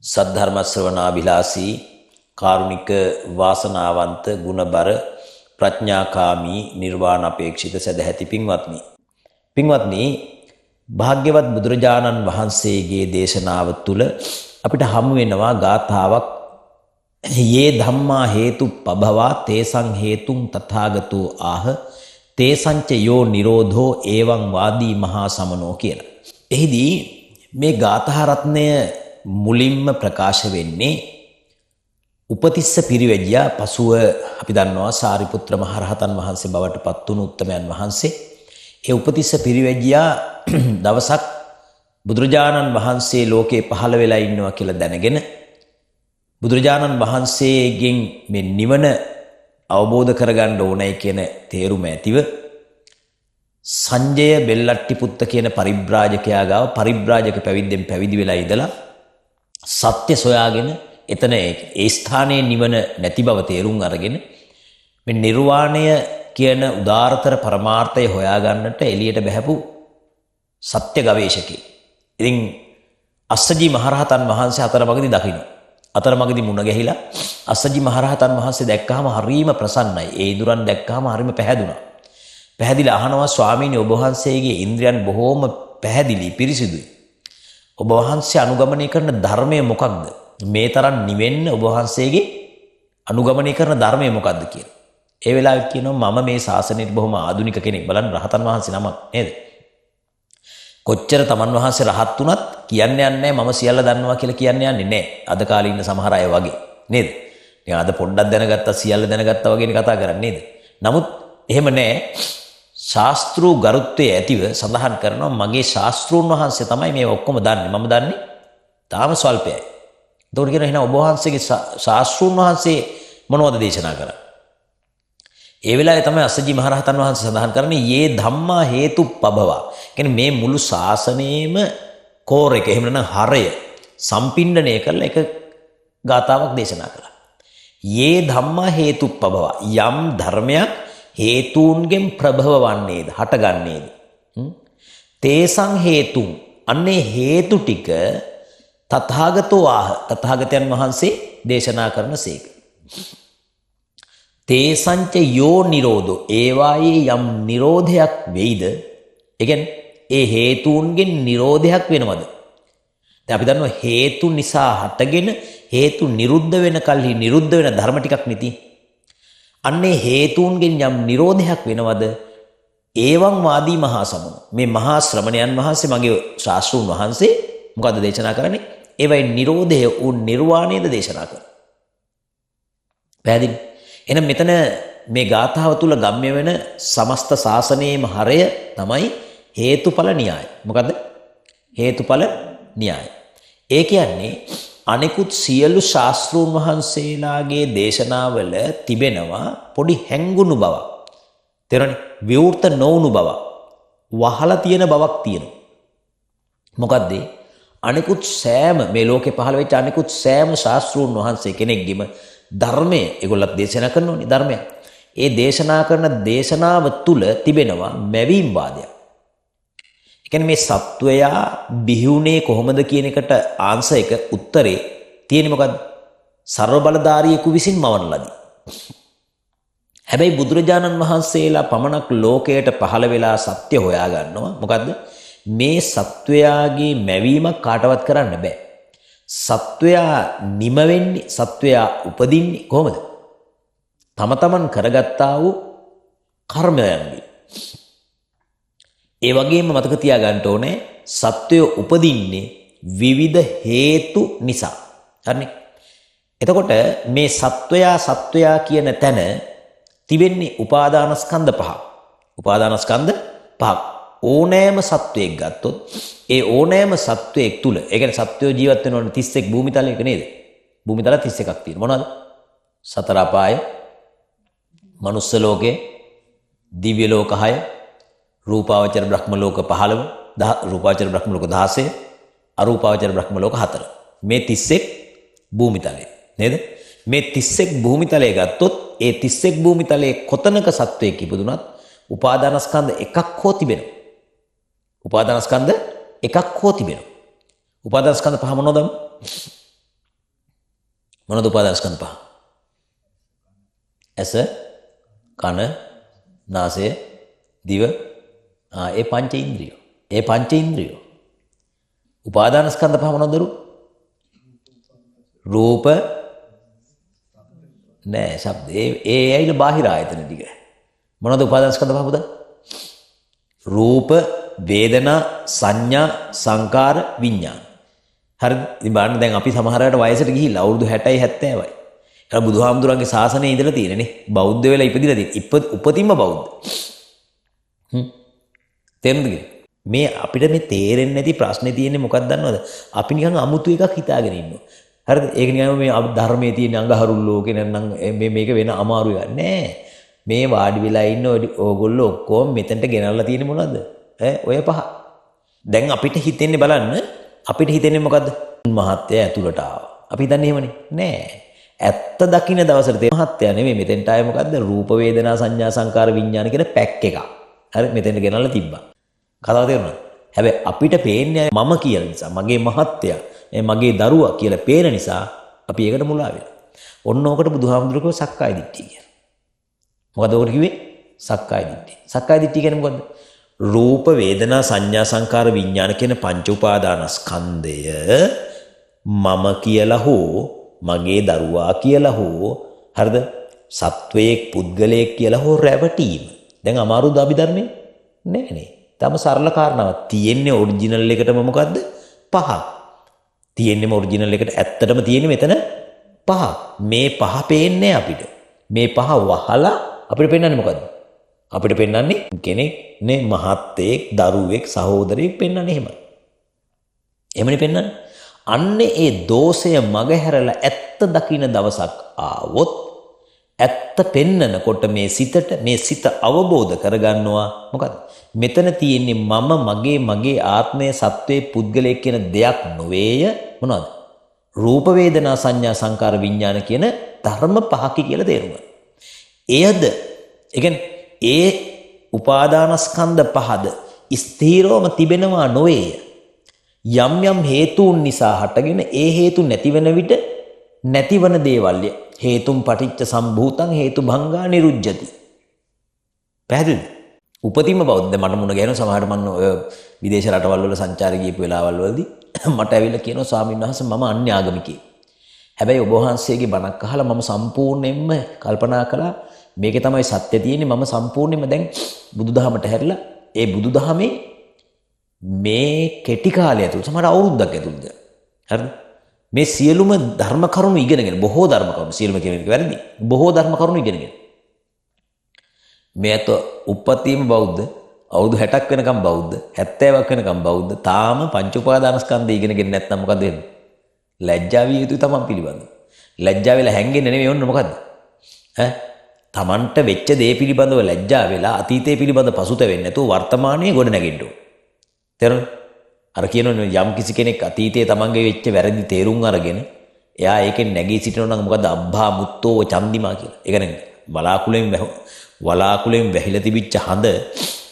සද්ධර්ම ශ්‍රවණාභිලාෂී කාරුණික වාසනාවන්ත ගුණබර ප්‍රඥාකාමී නිර්වාණ අපේක්ෂිත සදැහැති පින්වත්නි භාග්‍යවත් බුදුරජාණන් වහන්සේගේ දේශනාව තුළ අපිට හමු වෙනවා ගාථාවක් යේ ධම්මා හේතු පභවා තේසං හේතුං තථාගතෝ ආහ තේසංච යෝ නිරෝධෝ එවං වාදී මහා සමනෝ කියලා. එහිදී මේ ගාථා රත්නය මුලින්ම ප්‍රකාශ වෙන්නේ උපතිස්ස පිරිවැජියා පසුව අපි දන්නවා සාරිපුත්‍ර මහරහතන් වහන්සේ බවට පත් වුණු උත්තමයන් වහන්සේ ඒ උපතිස්ස පිරිවැජියා දවසක් බුදුරජාණන් වහන්සේ ලෝකේ පහළ වෙලා ඉන්නවා කියලා දැනගෙන බුදුරජාණන් වහන්සේගෙන් මේ නිවන අවබෝධ කරගන්න ඕනේ කියන තේරුම ඇතිව සංජය බෙල්ලට්ටි පුත්ත කියන පරිබ්‍රාජකයා ගාව පරිබ්‍රාජක පැවිද්දෙන් පැවිදි වෙලා ඉඳලා සත්‍ය සොයාගෙන එතන ඒ ස්ථානයේ නිවන නැති බව තේරුම් අරගෙන මේ නිර්වාණය කියන උදාාරතර පරමාර්ථය හොයාගන්නට එළියට බහැපු සත්‍ය ගවේෂකෙක්. ඉතින් අස්සජි මහරහතන් වහන්සේ අතරමඟදී දකින්න. අතරමඟදී මුණ ගැහිලා අස්සජි මහරහතන් වහන්සේ දැක්කහම හරීම ප්‍රසන්නයි. ඒ ඉඳුරන් දැක්කහම හරීම පැහැදුනා. පැහැදිලා අහනවා ස්වාමීනි ඔබ වහන්සේගේ ඉන්ද්‍රියන් බොහෝම පැහැදිලි පිරිසිදුයි. ඔබ වහන්සේ අනුගමනය කරන ධර්මය මොකක්ද? මේ තරම් නිවෙන්න ඔබ වහන්සේගේ අනුගමනය කරන ධර්මය මොකක්ද කියලා. ඒ වෙලාවේ කියනවා මම මේ ශාසනයේ බොහොම ආධුනික කෙනෙක්. බලන්න රහතන් වහන්සේ නමක් නේද? කොච්චර තමන් වහන්සේ රහත් වුණත් කියන්නේ නැහැ මම සියල්ල දන්නවා කියලා කියන්නේ නැහැ. අද කාලේ ඉන්න සමහර අය වගේ නේද? නිකන් අද පොඩ්ඩක් දැනගත්තා සියල්ල දැනගත්තා වගේනේ කතා කරන්නේ නේද? නමුත් එහෙම නැහැ. ශාස්ත්‍රූ ගරුත්වයේ ඇතිව සඳහන් කරනවා මගේ ශාස්ත්‍රූන් වහන්සේ තමයි මේ ඔක්කොම දන්නේ. මම දන්නේ තාම ස්වල්පයයි. ඒතකොට කියන එහෙනම් ඔබ වහන්සේගේ ශාස්ත්‍රූන් වහන්සේ මොනවද දේශනා කරන්නේ? ඒ වෙලාවේ තමයි අස්සජි මහරහතන් වහන්සේ සඳහන් කරන්නේ යේ ධම්මා හේතු පබවා. කියන්නේ මේ මුළු ශාසනයේම කෝර එක එහෙම නැත්නම් හරය සම්පින්ඩණය කරලා එක ගාතාවක් දේශනා කළා. යේ ධම්මා හේතු පබවා යම් ධර්මයක් හේතුන්ගෙන් ප්‍රභව වන්නේද හටගන්නේද තේසං හේතුන් අන්නේ හේතු ටික තථාගතෝ ආහ තථාගතයන් වහන්සේ දේශනා කරන සේක. තේසංච යෝ නිරෝධෝ ඒවායේ යම් නිරෝධයක් වෙයිද ඒ කියන්නේ ඒ හේතුන්ගෙන් නිරෝධයක් වෙනවද? දැන් අපි දන්නවා හේතු නිසා හටගෙන හේතු නිරුද්ධ වෙන කල්හි නිරුද්ධ වෙන ධර්ම ටිකක් නිති. අන්නේ හේතුන්ගෙන් යම් නිරෝධයක් වෙනවද? ඒවං වාදී මහා සමන මේ මහා ශ්‍රමණයන් වහන්සේ මගේ ශාස්ත්‍රූන් වහන්සේ මොකද්ද දේශනා කරන්නේ? ඒවයි නිරෝධය වූ නිර්වාණයද දේශනා කරන්නේ. පැහැදිලි? එහෙනම් මෙතන මේ ගාථාව තුල ගම්ම්‍ය වෙන සමස්ත ශාසනයේම හරය තමයි හේතුඵල න්‍යාය. මොකද්ද? හේතුඵල න්‍යාය. ඒ කියන්නේ අනිකුත් සියලු ශාස්ත්‍රූන් වහන්සේලාගේ දේශනාවල තිබෙනවා පොඩි හැංගුණු බවක්. තේරෙන්නේ? විවෘත නොවුණු බවක්. වහලා තියෙන බවක් තියෙනවා. මොකද්ද? අනිකුත් සෑම මේ ලෝකේ පහළ වෙච්ච අනිකුත් සෑම ශාස්ත්‍රූන් වහන්සේ කෙනෙක්ගෙම ධර්මයේ ඒගොල්ලෝ දේශනා කරනෝනේ ධර්මයක්. ඒ දේශනා කරන දේශනාව තුල තිබෙනවා මැවීම් වාදයක්. ඒ කියන්නේ මේ සත්වයා බිහිුනේ කොහොමද කියන එකට ආන්සර් එක උත්තරේ තියෙන්නේ මොකද්ද? ਸਰව බලධාරියෙකු විසින් මවන ලදී. හැබැයි බුදුරජාණන් වහන්සේලා පමණක් ලෝකයට පහළ වෙලා සත්‍ය හොයා ගන්නවා. මොකද්ද? මේ සත්වයාගේ මැවීමක් කාටවත් කරන්න බෑ. සත්වයා නිම වෙන්නේ සත්වයා උපදින්නේ කොහොමද? තම තමන් කරගත්තා වූ කර්මයන්ගෙන්. ඒ වගේම මතක තියාගන්න ඕනේ සත්වය උපදින්නේ විවිධ හේතු නිසා. හරිනේ? එතකොට මේ සත්වයා කියන තැන තිබෙන්නේ උපාදානස්කන්ධ පහ. උපාදානස්කන්ධ පහක්. ඕනෑම සත්වයක් ගත්තොත් ඒ ඕනෑම සත්වයක් තුල ඒ කියන්නේ සත්වය ජීවත් වෙනවනේ 31 භූමිතලයක නේද? භූමිතල 31ක් තියෙනවා. මොනවද? සතර අපාය, මනුස්ස ලෝකේ, දිව්‍ය ලෝක 6, රූපාවචර බ්‍රහ්ම ලෝක 15, රූපාවචර බ්‍රහ්ම ලෝක 16, අරූපාවචර බ්‍රහ්ම ලෝක 4. මේ 31 භූමිතලය නේද? මේ 31 භූමිතලය ගත්තොත් ඒ 31 භූමිතලයේ කොතනක සත්වයක් ඉපදුනත් උපාදානස්කන්ධ එකක් හෝ තිබෙනවා. උපාදානස්කන්ධ එකක් හෝ තිබෙනවා. උපාදානස්කන්ධ පහ මොනවද? මොනවද උපාදානස්කන්ධ පහ? ඇස, කන, නාසය, දිව, ඒ පංච ඉන්ද්‍රිය. ඒ පංච ඉන්ද්‍රිය. උපාදානස්කන්ධ පහ මොනවදරු? රූප නෑ, ශබ්ද. ඒ ඇයිල බාහිර ආයතන ටික. මොනවද උපාදානස්කන්ධ පහ පුතා? රූප, වේදනා, සංඥා, සංකාර, විඥාන. හරිද? ඉතින් බලන්න දැන් අපි සමහර අයට වයසට ගිහිල්ලා අවුරුදු 60යි 70යි. ඒක බුදුහාමුදුරන්ගේ ශාසනයේ ඉඳලා තියෙනනේ. බෞද්ධ වෙලා ඉපදිලා තියෙන. උපතින්ම බෞද්ධ. තේරුණාද? මේ අපිට මේ තේරෙන්නේ නැති ප්‍රශ්නේ තියෙන්නේ මොකක්ද දන්නවද? අපි නිකන් අමුතු එකක් හිතාගෙන ඉන්නවා. හරිද? ඒක නිකන් මේ ධර්මයේ තියෙන අඟහරුල්ලෝ නැත්නම් මේක වෙන අමාරු එකක් නෑ. මේ වාඩි වෙලා ඉන්න ඕගොල්ලෝ ඔක්කොම මෙතනට ගෙනල්ලා තියෙන්නේ මොනවද? ඔය පහ. දැන් අපිට හිතෙන්නේ බලන්න. අපිට හිතෙන්නේ මොකද්ද? මහත්ය ඇතුළට ආවා. අපි හිතන්නේ එහෙමනේ. නෑ. ඇත්ත දකින්න දවසට තේ මහත්ය නෙමෙයි මෙතෙන්ට ආයේ මොකද්ද? රූප වේදනා සංඥා සංකාර විඥාන කියන පැක් එකක්. හරි මෙතෙන්ට ගෙනල්ලා තිබ්බා. කතාව තේරුණාද? හැබැයි අපිට පේන්නේ මම කියලා නිසා, මගේ මහත්ය, මගේ දරුවා කියලා පේන නිසා අපි ඒකට මුලා වෙලා. ඔන්න ඕකට බුදුහාමුදුරුවෝ සක්කාය දිට්ඨිය කියලා. මොකද ඔකට කිව්වේ? සක්කාය දිට්ඨිය. සක්කාය දිට්ඨිය කියන්නේ මොකද්ද? රූප වේදනා සංඥා සංකාර විඥාන කියන පංච උපාදානස්කන්ධය මම කියලා හෝ මගේ දරුවා කියලා හෝ හරිද සත්වයේක් පුද්ගලයෙක් කියලා හෝ රැවටීම. දැන් අමාරුද අභිධර්මයේ? නෑනේ. තම සරල කාරණාවක්. තියෙන්නේ ඔරිජිනල් එකටම මොකද්ද? පහ. තියෙන්නේම ඔරිජිනල් එකට ඇත්තටම තියෙන්නේ මෙතන පහ. මේ පහ පේන්නේ අපිට. මේ පහ වහලා අපිට පෙන්වන්නේ මොකද්ද? අපිට පෙන්වන්නේ කෙනෙක් නේ මහත්තයෙක්, දරුවෙක්, සහෝදරයෙක් පෙන්වන්නේ එහෙමයි. එහෙමනේ පෙන්වන්නේ. අන්නේ ඒ දෝෂය මගහැරලා ඇත්ත දකින්න දවසක් ආවොත් ඇත්ත පෙන්නකොට මේ සිත අවබෝධ කරගන්නවා මොකද්ද? මෙතන තියෙන්නේ මගේ ආත්මය සත්වයේ පුද්ගලයෙක් කියන දෙයක් නොවේය මොනවද? රූප වේදනා සංඥා සංකාර විඥාන කියන ධර්ම පහක කියලා තේරුම් ගන්න. එයද ඒ කියන්නේ ඒ උපාදානස්කන්ධ පහද ස්ථීරවම තිබෙනවා නොවේය. යම් හේතුන් නිසා හටගෙන ඒ හේතු නැතිවෙන විට නැතිවන දේවල්ය. හේතුම් පටිච්ච සම්භූතං හේතු භංගා නිරුජ්ජති. පැහැදිලිද? උපතින්ම බෞද්ධ මට මුණ ගැහෙන සමහරට මම ඔය විදේශ රටවල් වල සංචාරය ගියපු වෙලාවල් වලදී මට ඇවිල්ලා කියනවා ස්වාමීන් වහන්සේ මම අන්‍ය ආගමිකයෙක්. හැබැයි ඔබ වහන්සේගේ බණක් අහලා මම සම්පූර්ණයෙන්ම කල්පනා කළා මේකේ තමයි සත්‍ය තියෙන්නේ. මම සම්පූර්ණයෙන්ම දැන් බුදුදහමට හැරිලා ඒ බුදුදහමේ මේ කෙටි කාලය ඇතුළත සමහර අවුරුද්දක් ඇතුළත හරිද මේ සියලුම ධර්ම කරුණු ඉගෙනගෙන බොහෝ ධර්ම කරුණු සියලුම කියන එක වැරදි. බොහෝ ධර්ම කරුණු ඉගෙනගෙන මේත උපතිම බෞද්ධ අවුරුදු 60ක් වෙනකම් බෞද්ධ 70ක් වෙනකම් බෞද්ධ තාම පංච උපාදානස්කන්ධය ඉගෙනගෙන නැත්නම් මොකද වෙන්නේ? ලැජ්ජා විය යුතුයි තමන් පිළිබඳව. ලැජ්ජා වෙලා හැංගෙන්නේ නෙමෙයි ඔන්න මොකද්ද? තමන්ට වෙච්ච දේ පිළිබඳව ලැජ්ජා වෙලා අතීතය පිළිබඳව පසුතැවෙන්නේ නැතුව වර්තමානයේ ගොඩ නැගෙන්න ඕන. තේරුණාද? අර කියනෝනේ යම් කිසි කෙනෙක් අතීතයේ තමන්ගේ වෙච්ච වැරදි තේරුම් අරගෙන එයා ඒකෙන් නැගී සිටිනවා නම් මොකද්ද? අබ්බා මුත්තෝ චන්දිමා කියලා. ඒ කියන්නේ වලාකුලෙන් වැහිලා තිබිච්ච හඳ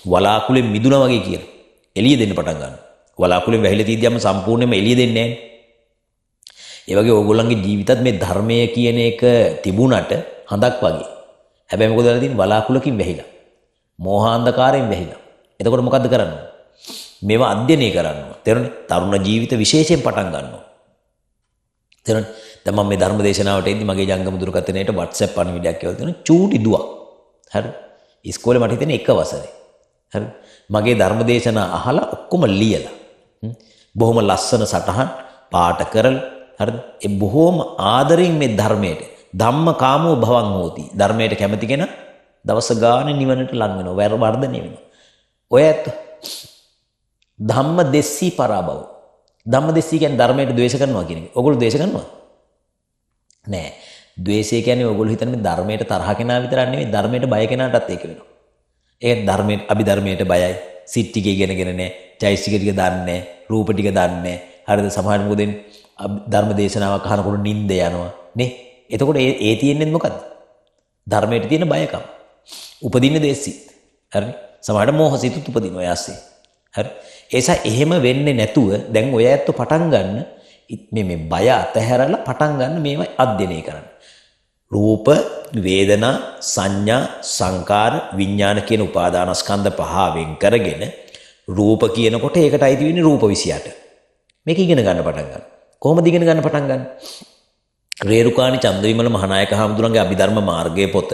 වලාකුලෙන් මිදුණා වගේ කියලා. එළිය දෙන්න පටන් ගන්නවා. වලාකුලෙන් වැහිලා තියද්දිම සම්පූර්ණයෙන්ම එළිය දෙන්නේ නැහැ. ඒ වගේ ඕගොල්ලන්ගේ ජීවිතත් මේ ධර්මය කියන එක තිබුණට හඳක් වගේ. හැබැයි මොකද වෙලා තියෙන්නේ? වලාකුලකින් වැහිලා. මෝහාන්ධකාරයෙන් වැහිලා. එතකොට මොකද්ද කරන්නේ? මේවා අධ්‍යයනය කරනවා. තේරුණේ? තරුණ ජීවිත විශේෂයෙන් පටන් ගන්නවා. තේරුණේ? දැන් මම මේ ධර්ම දේශනාවට එද්දි මගේ ජංගම දුරකථනයේට WhatsApp පණිවිඩයක් කියලා තියෙනවා. චූටි දුවක්. හරි. ඉස්කෝලේ මට හිතෙන්නේ එක වසරේ. හරි. මගේ ධර්ම දේශනා අහලා ඔක්කොම ලියලා. බොහොම ලස්සන සටහන් පාට කරලා හරිද? ඒ බොහොම ආදරෙන් මේ ධර්මයට ධම්ම කාමෝ භවං හෝති. ධර්මයට කැමති කෙනා දවස ගානේ නිවනට ලං වෙනවා. වර්ධනය වෙනවා. ඔය ඇත්ත ධම්ම දෙස්සී පරාභව. ධම්ම දෙස්සී කියන්නේ ධර්මයට ද්වේෂ කරනවා කියන එක. ඔයගොල්ලෝ ද්වේෂ කරනවද? නෑ. ද්වේෂය කියන්නේ ඔයගොල්ලෝ හිතන්නේ මේ ධර්මයට තරහ කෙනා විතරක් නෙමෙයි ධර්මයට බය කෙනාටත් ඒක වෙනවා. ඒ ධර්මයට අභිධර්මයට බයයි. සිත් ටික ඉගෙනගෙන නෑ. චෛසික ටික දන්නේ නෑ. රූප ටික දන්නේ නෑ. හරිද? සමහර මොකද ධර්ම දේශනාවක් අහනකොට නිින්ද යනවා නේ. එතකොට ඒ තියෙන්නේ මොකද්ද? ධර්මයට තියෙන බයකම. උපදින්න දෙස්සිත. හරි? සමහරට මෝහසිත උපදිනවා යාස්සේ. හරි? ඒසා එහෙම වෙන්නේ නැතුව දැන් ඔය ඇත්ත පටන් ගන්න මේ බය අතහැරලා පටන් ගන්න මේවා අධ්‍යයනය කරන්න. රූප, වේදනා, සංඥා, සංකාර, විඥාන කියන උපාදානස්කන්ධ පහ වෙන් කරගෙන රූප කියනකොට ඒකට අයිති වෙන්නේ රූප 28. මේක ඉගෙන ගන්න පටන් ගන්න. කොහොමද ඉගෙන ගන්න පටන් ගන්න? රේරුකාණි චන්දවිමල මහානායක හාමුදුරන්ගේ අභිධර්ම මාර්ගයේ පොත,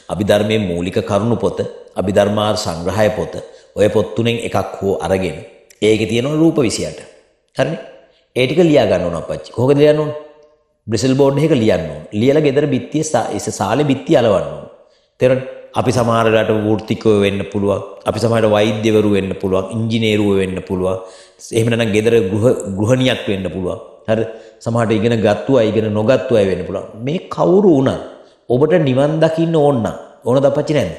අභිධර්මයේ මූලික කරුණු පොත, අභිධර්මාර්ථ සංග්‍රහය පොත, ඔය පොත් තුනෙන් එකක් හෝ අරගෙන ඒකේ තියෙනවා රූප 28. හරිනේ? ඒ ටික ලියා ගන්න ඕන අපච්චි. කොහොමද ලියන්න ඕන? බ්‍රිසල් බෝඩ් එකක ලියන්න ඕන. ලියලා ගෙදර බිත්තියේ සාලේ බිත්තිය අලවන්න ඕන. තේරෙනවද? අපි සමහර වෙලාවට වෘත්තිකව වෙන්න පුළුවන්. අපි සමහරට වෛද්‍යවරු වෙන්න පුළුවන්, ඉංජිනේරුවෝ වෙන්න පුළුවන්. එහෙම නැත්නම් ගෙදර ගෘහණියක් වෙන්න පුළුවන්. හරිද? සමහරට ඉගෙන ගත්තු අය ඉගෙන නොගත්තු අය වෙන්න පුළුවන්. මේ කවුරු වුණත් ඔබට නිවන් දකින්න ඕන නම් ඕනද අපච්චි නැද්ද?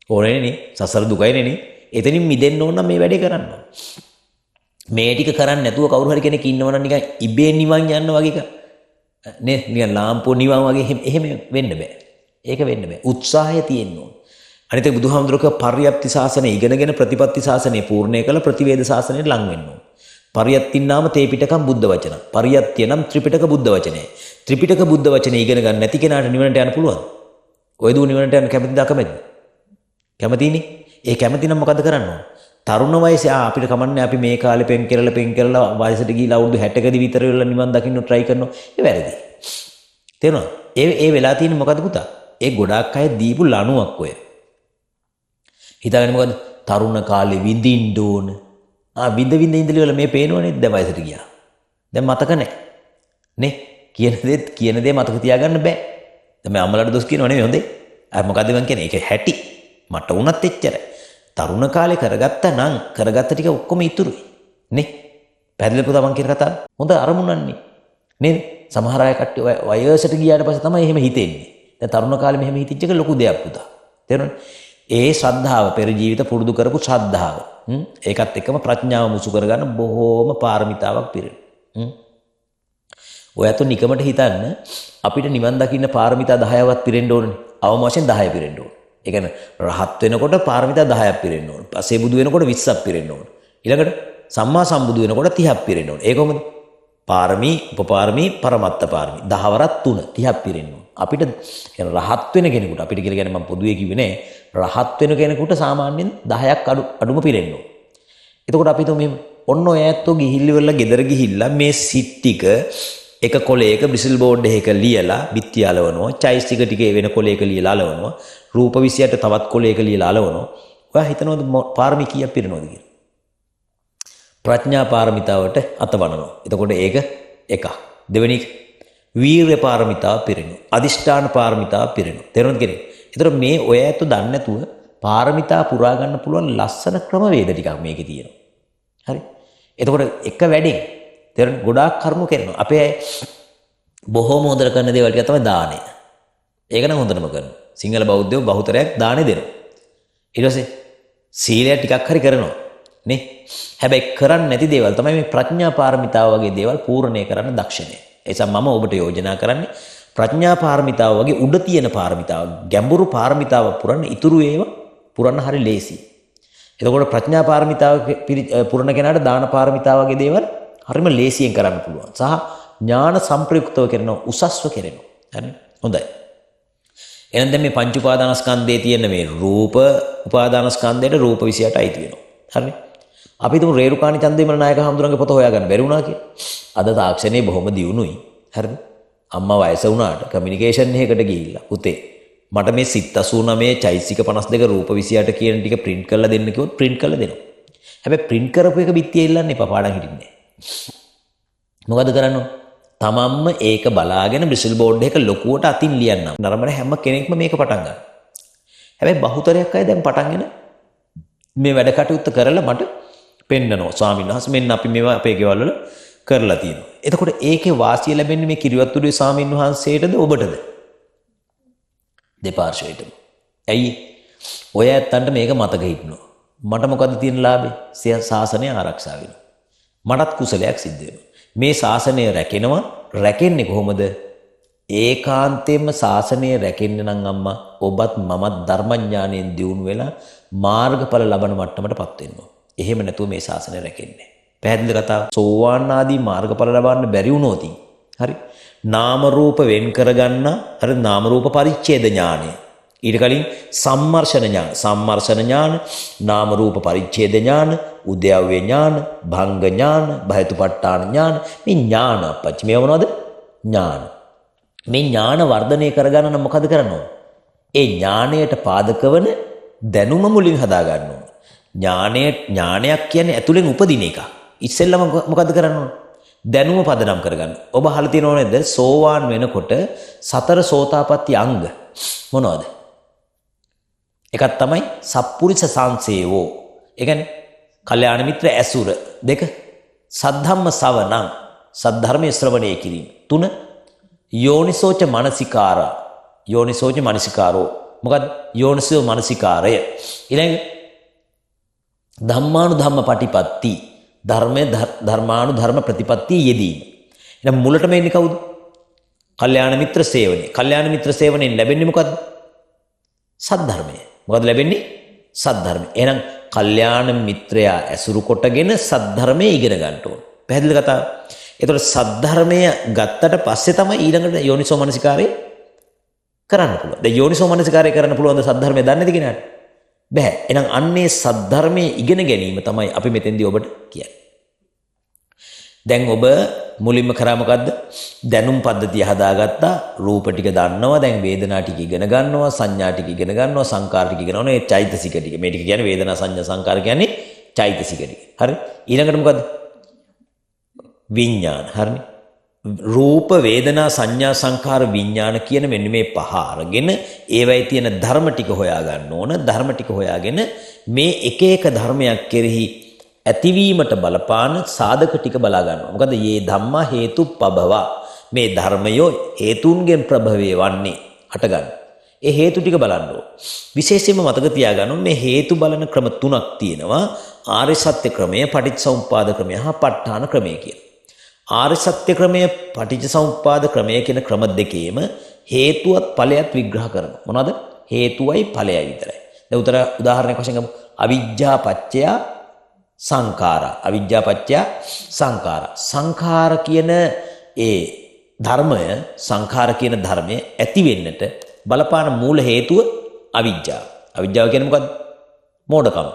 ඕනේ නේ. සසර දුකයිනේ නේ. එතනින් මිදෙන්න ඕන නම් මේ වැඩේ කරන්න ඕන. මේ ටික කරන්නේ නැතුව කවුරු හරි කෙනෙක් ඉන්නවනම් නිකන් ඉබේ නිවන් යන්න වගේ එක නේ, නිකන් ලාම්පුව නිවන් වගේ එහෙම වෙන්න බෑ. ඒක වෙන්න බෑ. උත්සාහය තියෙන්න ඕන. අනිත් ඒ බුදුහාමුදුරුවෝ පරියප්ති ශාසනය ඉගෙනගෙන ප්‍රතිපත්ති ශාසනය පූර්ණය කළ ප්‍රතිවේද ශාසනයට ලං වෙන්න ඕන. පරියත්තින් නාම තේපිටකම් බුද්ධ වචන. පරියත්තිය නම් ත්‍රිපිටක බුද්ධ වචනය. ත්‍රිපිටක බුද්ධ වචනේ ඉගෙන ගන්න නැති කෙනාට නිවනට යන්න පුළුවන්. ඔය දු නිවනට යන්න කැමතිද අකමැතිද? කැමතිනේ. ඒ කැමති නම් මොකද කරන්න ඕන? තරුණ වයසේ අපිට කමන්නේ අපි මේ කාලේ පෙන් කෙරලා වයසට ගිහිලා අවුරුදු 60කදී විතර වෙලා නිවන් දකින්න try කරනවා. ඒ වැරදි. තේරුණාද? ඒ වෙලා තියෙන්නේ මොකද පුතා? ඒ ගොඩාක් අය දීපු ලණුවක් ඔය. හිතාගෙන මොකද? තරුණ කාලේ විඳින්න ඕන. විඳ ඉඳලිවල මේ පේනවනේ දැන් වයසට ගියා. දැන් මතක නැහැ. නේ? කියන දේ මතක තියාගන්න බෑ. දැන් මේ අම්මලාට දොස් කියනව නෙමෙයි හොඳේ. අර මොකද්ද මං කියන්නේ? ඒක හැටි. මට වුණත් එච්චරයි. තරුණ කාලේ කරගත්තා නම් කරගත්ත ටික ඔක්කොම ඉතුරුයි. නේ? පැහැදිලිද පුතා මං කියන කතාව? හොඳ අරමුණන්නේ. නේද? සමහර අය කට්ටිය වයසට ගියාට පස්සේ තමයි එහෙම හිතෙන්නේ. දැන් තරුණ කාලේ මෙහෙම හිතච්ච එක ලොකු දෙයක් පුතා. තේරුණාද? ඒ ශ්‍රද්ධාව පෙර ජීවිත පුරුදු කරපු ශ්‍රද්ධාව. ඒකත් එක්කම ප්‍රඥාව මුසු කරගන්න බොහෝම පාරමිතාවක් පිරෙන. ඔයත් නිකමට හිතන්න අපිට නිවන් දකින්න පාරමිතා 10ක්වත් පිරෙන්න ඕනේ. අවම වශයෙන් 10 පිරෙන්න ඕනේ. ඒ කියන්නේ රහත් වෙනකොට පාරමිතා 10ක් පිරෙන්න ඕනේ. පස්සේ බුදු වෙනකොට 20ක් පිරෙන්න ඕනේ. ඊළඟට සම්මා සම්බුදු වෙනකොට 30ක් පිරෙන්න ඕනේ. ඒ කොහොමද? පාරමී, උපපාරමී, පරමත්ත පාරමී. 10 වරක් 3 30ක් පිරෙන්න ඕනේ. අපිට කියන රහත් වෙන කෙනෙකුට අපිට කියලා කියන්නේ මම පොදුවේ කිව්වේ නෑ. රහත් වෙන කෙනෙකුට සාමාන්‍යයෙන් 10ක් අඩුම පිරෙන්න ඕනේ. එතකොට අපි හිතමු මෙහෙම ඔන්න ඔය ඇත්තෝ ගිහිල්ලා ගෙදර ගිහිල්ලා මේ සිත් ටික එක කොලයක බ්‍රිසල් බෝඩ් එකක ලියලා බිත්ති අලවනවා, චෛසික ටික වෙන කොලයක ලියලා අලවනවා, රූප 28 තවත් කොලයක ලියලා අලවනවා. ඔයා හිතනවද පාරමී කීයක් පිරෙනවද කියලා? ප්‍රඥා පාරමිතාවට අතවනවා. එතකොට ඒක එකක්. දෙවෙනි වීර්ය පාරමිතාව පිරෙනවා. අදිෂ්ඨාන පාරමිතාව පිරෙනවා. තේරුණාද කියන්නේ? එතකොට මේ ඔය ඇත්තෝ දන්නේ නැතුව පාරමිතා පුරා ගන්න පුළුවන් ලස්සන ක්‍රමවේද ටිකක් මේකේ තියෙනවා. හරි. එතකොට එක වැඩේ තේරෙන ගොඩාක් කරුණු කරනවා. අපේ බොහෝම හොඳට කරන දේවල් ටික තමයි දානය. ඒක නම් හොඳටම කරනවා. සිංහල බෞද්ධයෝ බහුතරයක් දානෙ දෙනවා. ඊට පස්සේ සීලය ටිකක් හරි කරනවා. නේ? හැබැයි කරන්නේ නැති දේවල් තමයි මේ ප්‍රඥා පාරමිතාව වගේ දේවල් පූර්ණේ කරන්න දක්ෂණය. ඒ නිසා මම ඔබට යෝජනා කරන්නේ ප්‍රඥා පාරමිතාව වගේ උඩ තියෙන පාරමිතාව, ගැඹුරු පාරමිතාව පුරන්න ඉතුරු ඒවා පුරන්න හරි ලේසි. එතකොට ප්‍රඥා පාරමිතාව පුරන කෙනාට දාන පාරමිතාව වගේ දේවල් හරිම ලේසියෙන් කරන්න පුළුවන්. සහ ඥාන සම්ප්‍රයුක්තව කරනවා, උසස්ව කරනවා. හරි? හොඳයි. එහෙනම් දැන් මේ පංච උපාදානස්කන්ධයේ තියෙන මේ රූප උපාදානස්කන්ධයට රූප 28 අයිති වෙනවා. හරිනේ? අපි තුමු රේරුකාණි චන්දවිමල නායක හඳුරන්ගේ පොත හොයාගන්න බැරි වුණා කියලා. අද තාක්ෂණයේ බොහොම දියුණුයි. හරිද? අම්මා වයස වුණාට කමියුනිකේෂන් එකකට ගිහිල්ලා පුතේ මට මේ සිත් 89 චෛසික 52 රූප 28 කියන ටික print කරලා දෙන්න කිව්වොත් print කරලා දෙනවා. හැබැයි print කරපු එක බිත්තියේ ඉල්ලන්න එපා පාඩම් හිටින්නේ. මොකද කරන්න ඕන? තමන්ම ඒක බලාගෙන බ්‍රිසල් බෝඩ් එක ලොකුවට අතින් ලියන්න. නරඹන හැම කෙනෙක්ම මේක පටන් ගන්න. හැබැයි බහුතරයක් අය දැන් පටන්ගෙන මේ වැඩ කටයුත්ත කරලා මට පෙන්නනවා. ස්වාමීන් වහන්සේ මෙන්න අපි මේවා අපේ ගෙවල් වල කරලා තියෙනවා. එතකොට ඒකේ වාසිය ලැබෙන්නේ මේ කිරිවත්තුඩේ ස්වාමීන් වහන්සේටද ඔබටද? දෙපාර්ශ්වයටම. ඇයි? ඔය ඇත්තන්ට මේක මතක හිටිනවා. මට මොකද්ද තියෙන ලාභේ? ශාසනය ආරක්ෂා වෙනවා. මටත් කුසලයක් සිද්ධ වෙනවා. මේ ශාසනය රැකෙනවා. රැකෙන්නේ කොහොමද? ඒකාන්තයෙන්ම ශාසනය රැකෙන්න නම් අම්මා ඔබත් මමත් ධර්මඥාණයෙන් දියුණු වෙලා මාර්ගඵල ලබන මට්ටමටපත් වෙනවා. එහෙම නැතුව මේ ශාසනය රැකෙන්නේ. පැහැදිලි කතාව. සෝවාන් ආදී මාර්ගඵල ලබන්න බැරි වුණොත් හරි. නාම රූප වෙන් කරගන්න අර නාම රූප පරිච්ඡේද ඥානය. ඊට කලින් සම්මර්ෂණ ඥාන, නාම රූප පරිච්ඡේද ඥාන, උද්‍යව්‍ය ඥාන, භංග ඥාන, භයතුපට්ඨාන ඥාන. මේ ඥාන අපච්චි මේව මොනවද? ඥාන. මේ ඥාන වර්ධනය කරගන්න නම් මොකද කරන්න ඕන? ඒ ඥාණයට පාදක වන දැනුම මුලින් හදා ගන්න ඕන. ඥානයක් කියන්නේ ඇතුලෙන් උපදින එක. ඉස්සෙල්ලම මොකද කරන්න ඕන? දැනුම පදනම් කරගන්න. ඔබ අහලා තියෙනව නේද? සෝවාන් වෙනකොට සතර සෝතාපට්ටි අංග මොනවද? එකක් තමයි සප්පුරිස සංසේවෝ. ඒ කියන්නේ කල්යාණ මිත්‍ර ඇසුර. දෙක සද්ධම්ම සවණං සද්ධර්මයේ ශ්‍රවණය කිරීම. තුන යෝනිසෝච මනසිකාරා. යෝනිසෝච මනසිකාරෝ. මොකද්ද? යෝනිසෝ මනසිකාරය. ඊළඟ ධම්මානුධම්ම පටිපත්ති. ධර්මානුධර්ම ප්‍රතිපත්ති යෙදීම. එහෙනම් මුලටම එන්නේ කවුද? කල්යාණ මිත්‍ර සේවනය. කල්යාණ මිත්‍ර සේවනයෙන් ලැබෙන්නේ මොකද්ද? සද්ධර්මය. මොකද ලැබෙන්නේ? සද්ධර්මය. එහෙනම් කල්යාණ මිත්‍රයා ඇසුරු කොටගෙන සද්ධර්මය ඉගෙන ගන්න ඕන. පැහැදිලි කතාව. ඒතකොට සද්ධර්මය ගත්තට පස්සේ තමයි ඊළඟට යෝනිසෝ මනසිකාරය කරන්න පුළුවන්. දැන් යෝනිසෝ මනසිකාරය කරන්න පුළුවන් ද සද්ධර්මය දන්නේ නැති කෙනාට? බෑ. එහෙනම් අන්නේ සද්ධර්මයේ ඉගෙන ගැනීම තමයි අපි මෙතෙන්දී ඔබට කියන්නේ. දැන් ඔබ මුලින්ම කරා මොකද්ද? දැනුම් පද්ධතිය හදාගත්තා. රූප ටික දන්නවා. දැන් වේදනා ටික ඉගෙන ගන්නවා. සංඥා ටික ඉගෙන ගන්නවා. සංකාර ටික ඉගෙන ගන්නවා. ඒ චෛතසික ටික. මේ ටික කියන්නේ වේදනා සංඥා සංකාර කියන්නේ චෛතසික ටික. හරි? ඊළඟට මොකද්ද? විඥාන. හරිනේ? රූප වේදනා සංඥා සංකාර විඥාන කියන මෙන්න මේ පහ අරගෙන ඒවයි තියෙන ධර්ම ටික හොයා ගන්න ඕන. ධර්ම ටික හොයාගෙන මේ එක එක ධර්මයක් කෙරෙහි ඇතිවීමට බලපාන සාධක ටික බලා ගන්නවා. මොකද මේ ධම්මා හේතුප්පබව. මේ ධර්මයෝ හේතුන්ගෙන් ප්‍රභවය වන්නේ හටගන්න. ඒ හේතු ටික බලන්න ඕන. විශේෂයෙන්ම මතක තියාගන්න මේ හේතු බලන ක්‍රම තුනක් තියෙනවා. ආර්ය සත්‍ය ක්‍රමය, පටිච්චසමුප්පාද ක්‍රමය හා ප ဋ ාණ ක්‍රමය කියලා. ආර්ය සත්‍ය ක්‍රමය, පටිච්චසමුප්පාද ක්‍රමය කියන ක්‍රම දෙකේම හේතුවත් ඵලයත් විග්‍රහ කරනවා. මොනවද? හේතුවයි ඵලයයි විතරයි. දැන් උදාහරණයක් වශයෙන් ගමු. අවිජ්ජා පත්‍ය සංඛාරා. අවිජ්ජා පත්‍ය සංඛාරා. සංඛාර කියන ඒ ධර්මය, සංඛාර කියන ධර්මය ඇති වෙන්නට බලපාන මූල හේතුව අවිජ්ජාව. අවිජ්ජාව කියන්නේ මොකද්ද? මෝඩකම.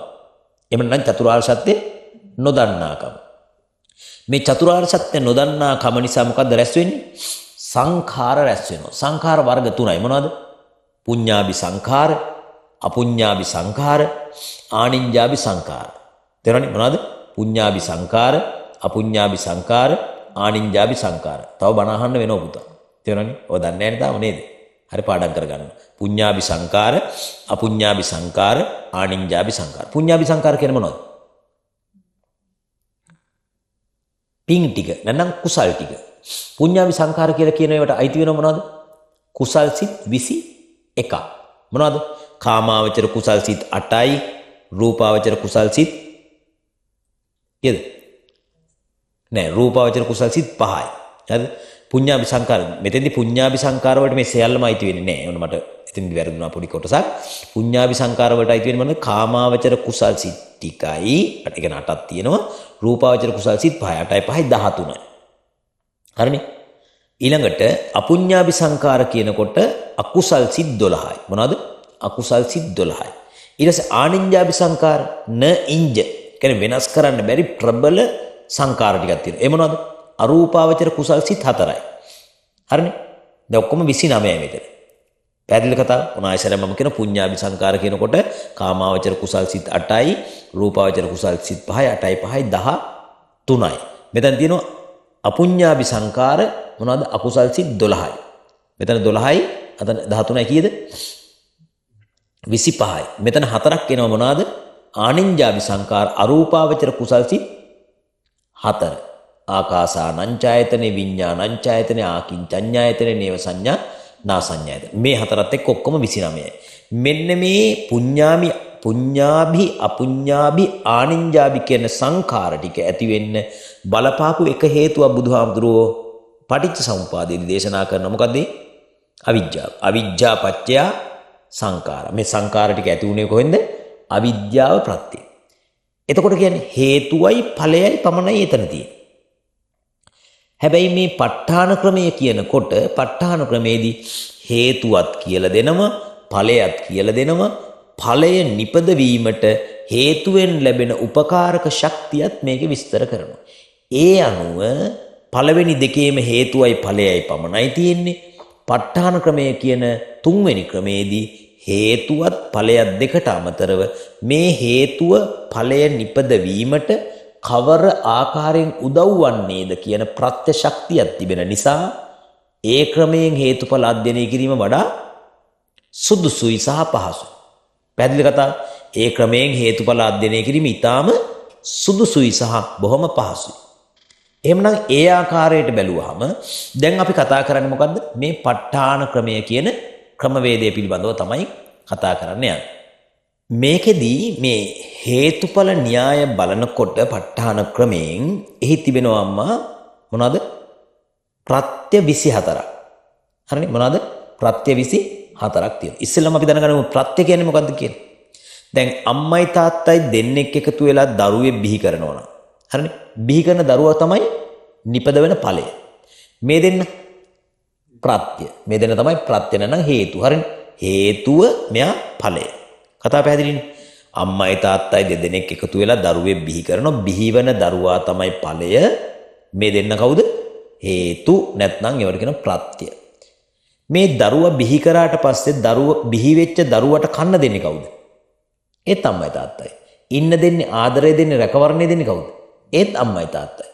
එහෙම නැත්නම් චතුරාර්ය සත්‍ය නොදන්නාකම. මේ චතුරාර්ය සත්‍ය නොදන්නා කම නිසා මොකද්ද රැස් වෙන්නේ? සංඛාර රැස් වෙනවා. සංඛාර වර්ග තුනයි. මොනවද? පුඤ්ඤාභි සංඛාර, අපුඤ්ඤාභි සංඛාර, ආනිඤ්ඤාභි සංඛාර. තේරෙනවද? මොනවද? පුඤ්ඤාභි සංඛාර, අපුඤ්ඤාභි සංඛාර, ආනිඤ්ඤාභි සංඛාර. තව බණ අහන්න වෙනව පුතා. තේරෙනවද? ඔය දන්නේ නැහැ තාම නේද? හරි පාඩම් කරගන්න. පුඤ්ඤාභි සංඛාර, අපුඤ්ඤාභි සංඛාර, ආනිඤ්ඤාභි සංඛාර. පුඤ්ඤාභි සංඛාර කියන්නේ මොනවද? පින් ටික නැත්නම් කුසල් ටික. පුඤ්ඤාභි සංඛාර කියලා කියන ඒවාට අයිති වෙනව මොනවද? කුසල් සිත් 21. මොනවද? කාමාවචර කුසල් සිත් 8යි, රූපාවචර කුසල් සිත් කීයද? නෑ, රූපාවචර කුසල් සිත් 5යි. හරිද? පුඤ්ඤාභි සංඛාර. මෙතෙන්දී පුඤ්ඤාභි සංඛාර වලට මේ සියල්ලම අයිති වෙන්නේ නෑ. ඔන්න මට එතෙන්දී වැරදුනා පොඩි කොටසක්. පුඤ්ඤාභි සංඛාර වලට අයිති වෙන්නේ මොනවද? කාමාවචර කුසල් සිත් ටිකයි. ඒ කියන්නේ 8ක් තියෙනවා. රූපාවචර කුසල් සිත් 5යි. 8යි 5යි 13යි. හරිනේ? ඊළඟට අපුඤ්ඤාභි සංඛාර කියනකොට අකුසල් සිත් 12යි. මොනවද? අකුසල් සිත් 12යි. ඊට පස්සේ ආනිඤ්ඤාභි සංඛාර න ඉංජ. කියන්නේ වෙනස් කරන්න බැරි ප්‍රබල සංඛාර ටිකක් තියෙනවා. ඒ මොනවද? අරූපාවචර කුසල් සිත් 4යි. හරිනේ? දැන් ඔක්කොම 29යි මෙතන. පැහැදිලි කතාව. උනායසරම මම කියන පුඤ්ඤාභි සංඛාර කියනකොට කාමාවචර කුසල් සිත් 8යි, රූපාවචර කුසල් සිත් 5යි, 8යි 5යි 13යි. මෙතන තියෙනවා අපුඤ්ඤාභි සංඛාර මොනවද? අකුසල් සිත් 12යි. මෙතන 12යි, අතන 13යි කීයද? 25යි. මෙතන 4ක් එනවා මොනවද? ආනිඤ්ඤාභි සංඛාර අරූපාවචර කුසල් සිත් 4. ආකාසානංචායතනේ විඤ්ඤාණංචායතනේ ආකින්චඤ්ඤායතනේ නේව සංඥා නාසඤ්ඤායතන. මේ හතරත් එක්ක ඔක්කොම 29යි. මෙන්න මේ පුඤ්ඤාභි අපුඤ්ඤාභි ආනිඤ්ඤාභි කියන සංඛාර ටික ඇති වෙන්න බලපාපු එක හේතුවක් බුදුහාමුදුරුවෝ පටිච්ච සමුප්පාදයේදී දේශනා කරන මොකද්ද? අවිජ්ජාව. අවිජ්ජා පත්‍ය සංඛාර. මේ සංඛාර ටික ඇති වුණේ කොහෙන්ද? අවිද්‍යාව ප්‍රත්‍යයෙන්. එතකොට කියන්නේ හේතුවයි ඵලයයි පමණයි එතන තියෙන්නේ. හැබැයි මේ ප ဋ ාණ ක්‍රමය කියනකොට ප ဋ ාණ ක්‍රමේදී හේතුවත් කියලා දෙනවා ඵලයත් කියලා දෙනවා ඵලය නිපදවීමට හේතුවෙන් ලැබෙන උපකාරක ශක්තියත් මේක විස්තර කරනවා. ඒ අනුව පළවෙනි දෙකේම හේතුවයි ඵලයයි පමණයි තියෙන්නේ. ප ဋ ාණ ක්‍රමය කියන තුන්වෙනි ක්‍රමේදී හේතුවත් ඵලයත් දෙකට අමතරව මේ හේතුව ඵලය නිපදවීමට කවර ආකාරයෙන් උදව් වන්නේද කියන ප්‍රත්‍ය ශක්තියක් තිබෙන නිසා ඒ ක්‍රමයෙන් හේතුඵල අධ්‍යයනය කිරීම වඩා සුදුසුයි සහ පහසුයි. පැහැදිලි කතාව. ඒ ක්‍රමයෙන් හේතුඵල අධ්‍යයනය කිරීම ඊටාම සුදුසුයි සහ බොහොම පහසුයි. එහෙමනම් ඒ ආකාරයට බැලුවාම දැන් අපි කතා කරන්නේ මොකද්ද? මේ ප ဋ ාණ ක්‍රමය කියන ක්‍රමවේදය පිළිබඳව තමයි කතා කරන්න යන්නේ. මේකෙදී මේ හේතුඵල න්‍යාය බලනකොට ප ဋ ාණ ක්‍රමයෙන් එහි තිබෙනවා අම්මා මොනවද? ප්‍රත්‍ය 24ක්. හරිනේ මොනවද? ප්‍රත්‍ය 24ක් තියෙනවා. ඉස්සෙල්ලාම අපි දැනගමු ප්‍රත්‍ය කියන්නේ මොකද්ද කියලා. දැන් අම්මයි තාත්තයි දෙන්නෙක් එකතු වෙලා දරුවෙක් බිහි කරනවා නම් හරිනේ බිහි කරන දරුවා තමයි නිපද වෙන ඵලය. මේ දෙන්න ප්‍රත්‍ය. මේ දෙන්න තමයි ප්‍රත්‍ය නැත්නම් හේතු. හරිනේ හේතුව මෙයා ඵලය. කතාව පැහැදිලිනේ. අම්මයි තාත්තයි දෙදෙනෙක් එකතු වෙලා දරුවෙක් බිහි කරනවා. බිහිවන දරුවා තමයි ඵලය. මේ දෙන්න කවුද? හේතු නැත්නම් ඒවට කියන ප්‍රත්‍ය. මේ දරුවා බිහි කරාට පස්සේ බිහි වෙච්ච දරුවට කන්න දෙන්නේ කවුද? ඒත් අම්මයි තාත්තයි. ඉන්න දෙන්නේ ආදරය දෙන්නේ රැකවරණය දෙන්නේ කවුද? ඒත් අම්මයි තාත්තයි.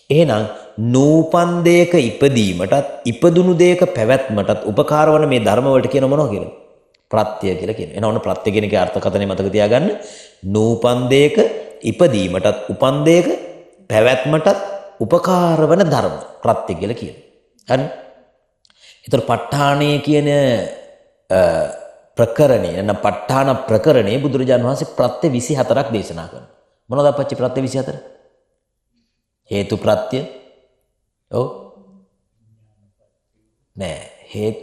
එහෙනම් නූපන් දෙයක ඉපදීමටත් ඉපදුණු දෙයක පැවැත්මටත් උපකාර වන මේ ධර්ම වලට කියන මොනවා කියලාද? ප්‍රත්‍ය කියලා කියනවා. එහෙනම් ඔන්න ප්‍රත්‍ය කියන එකේ අර්ථකථනය මතක තියාගන්න. නූපන් දෙයක ඉපදීමටත් උපන් දෙයක පැවැත්මටත් උපකාර වන ධර්ම ප්‍රත්‍ය කියලා කියනවා. හරි? ඒතර ප ဋ ාණය කියන ප්‍රකරණය නැත්නම් ප ဋ ාණ ප්‍රකරණේ බුදුරජාණන් වහන්සේ ප්‍රත්‍ය 24ක් දේශනා කරනවා. මොනවද අපච්චි ප්‍රත්‍ය 24? හේතු ප්‍රත්‍ය. ඔව්. නෑ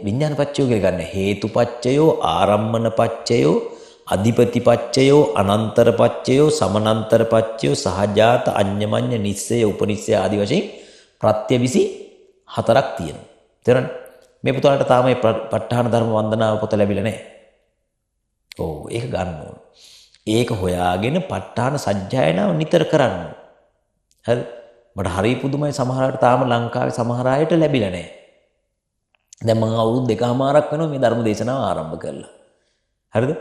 විඥාන පත්‍යය කියලා ගන්න. හේතු පත්‍යයෝ ආරම්මන පත්‍යයෝ අධිපති පත්‍යයෝ අනන්තර පත්‍යයෝ සමනන්තර පත්‍යයෝ සහජාත අඤ්ඤමඤ්ඤ නිස්සය උපනිස්සය ආදී වශයෙන් ප්‍රත්‍ය 24ක් තියෙනවා. තේරෙනවද? මේ පුතාලට තාම මේ ප ဋ ාණ ධර්ම වන්දනාව පොත ලැබිලා නැහැ. ඔව් ඒක ගන්න ඕන. ඒක හොයාගෙන ප ဋ ාණ සජ්ජායනාව නිතර කරන්න. හරි? මට හරි පුදුමයි සමහරවිට තාම ලංකාවේ සමහර අයට ලැබිලා නැහැ. දැන් මම අවුරුදු 2කමාරක් වෙනවා මේ ධර්ම දේශනාව ආරම්භ කළා. හරිද?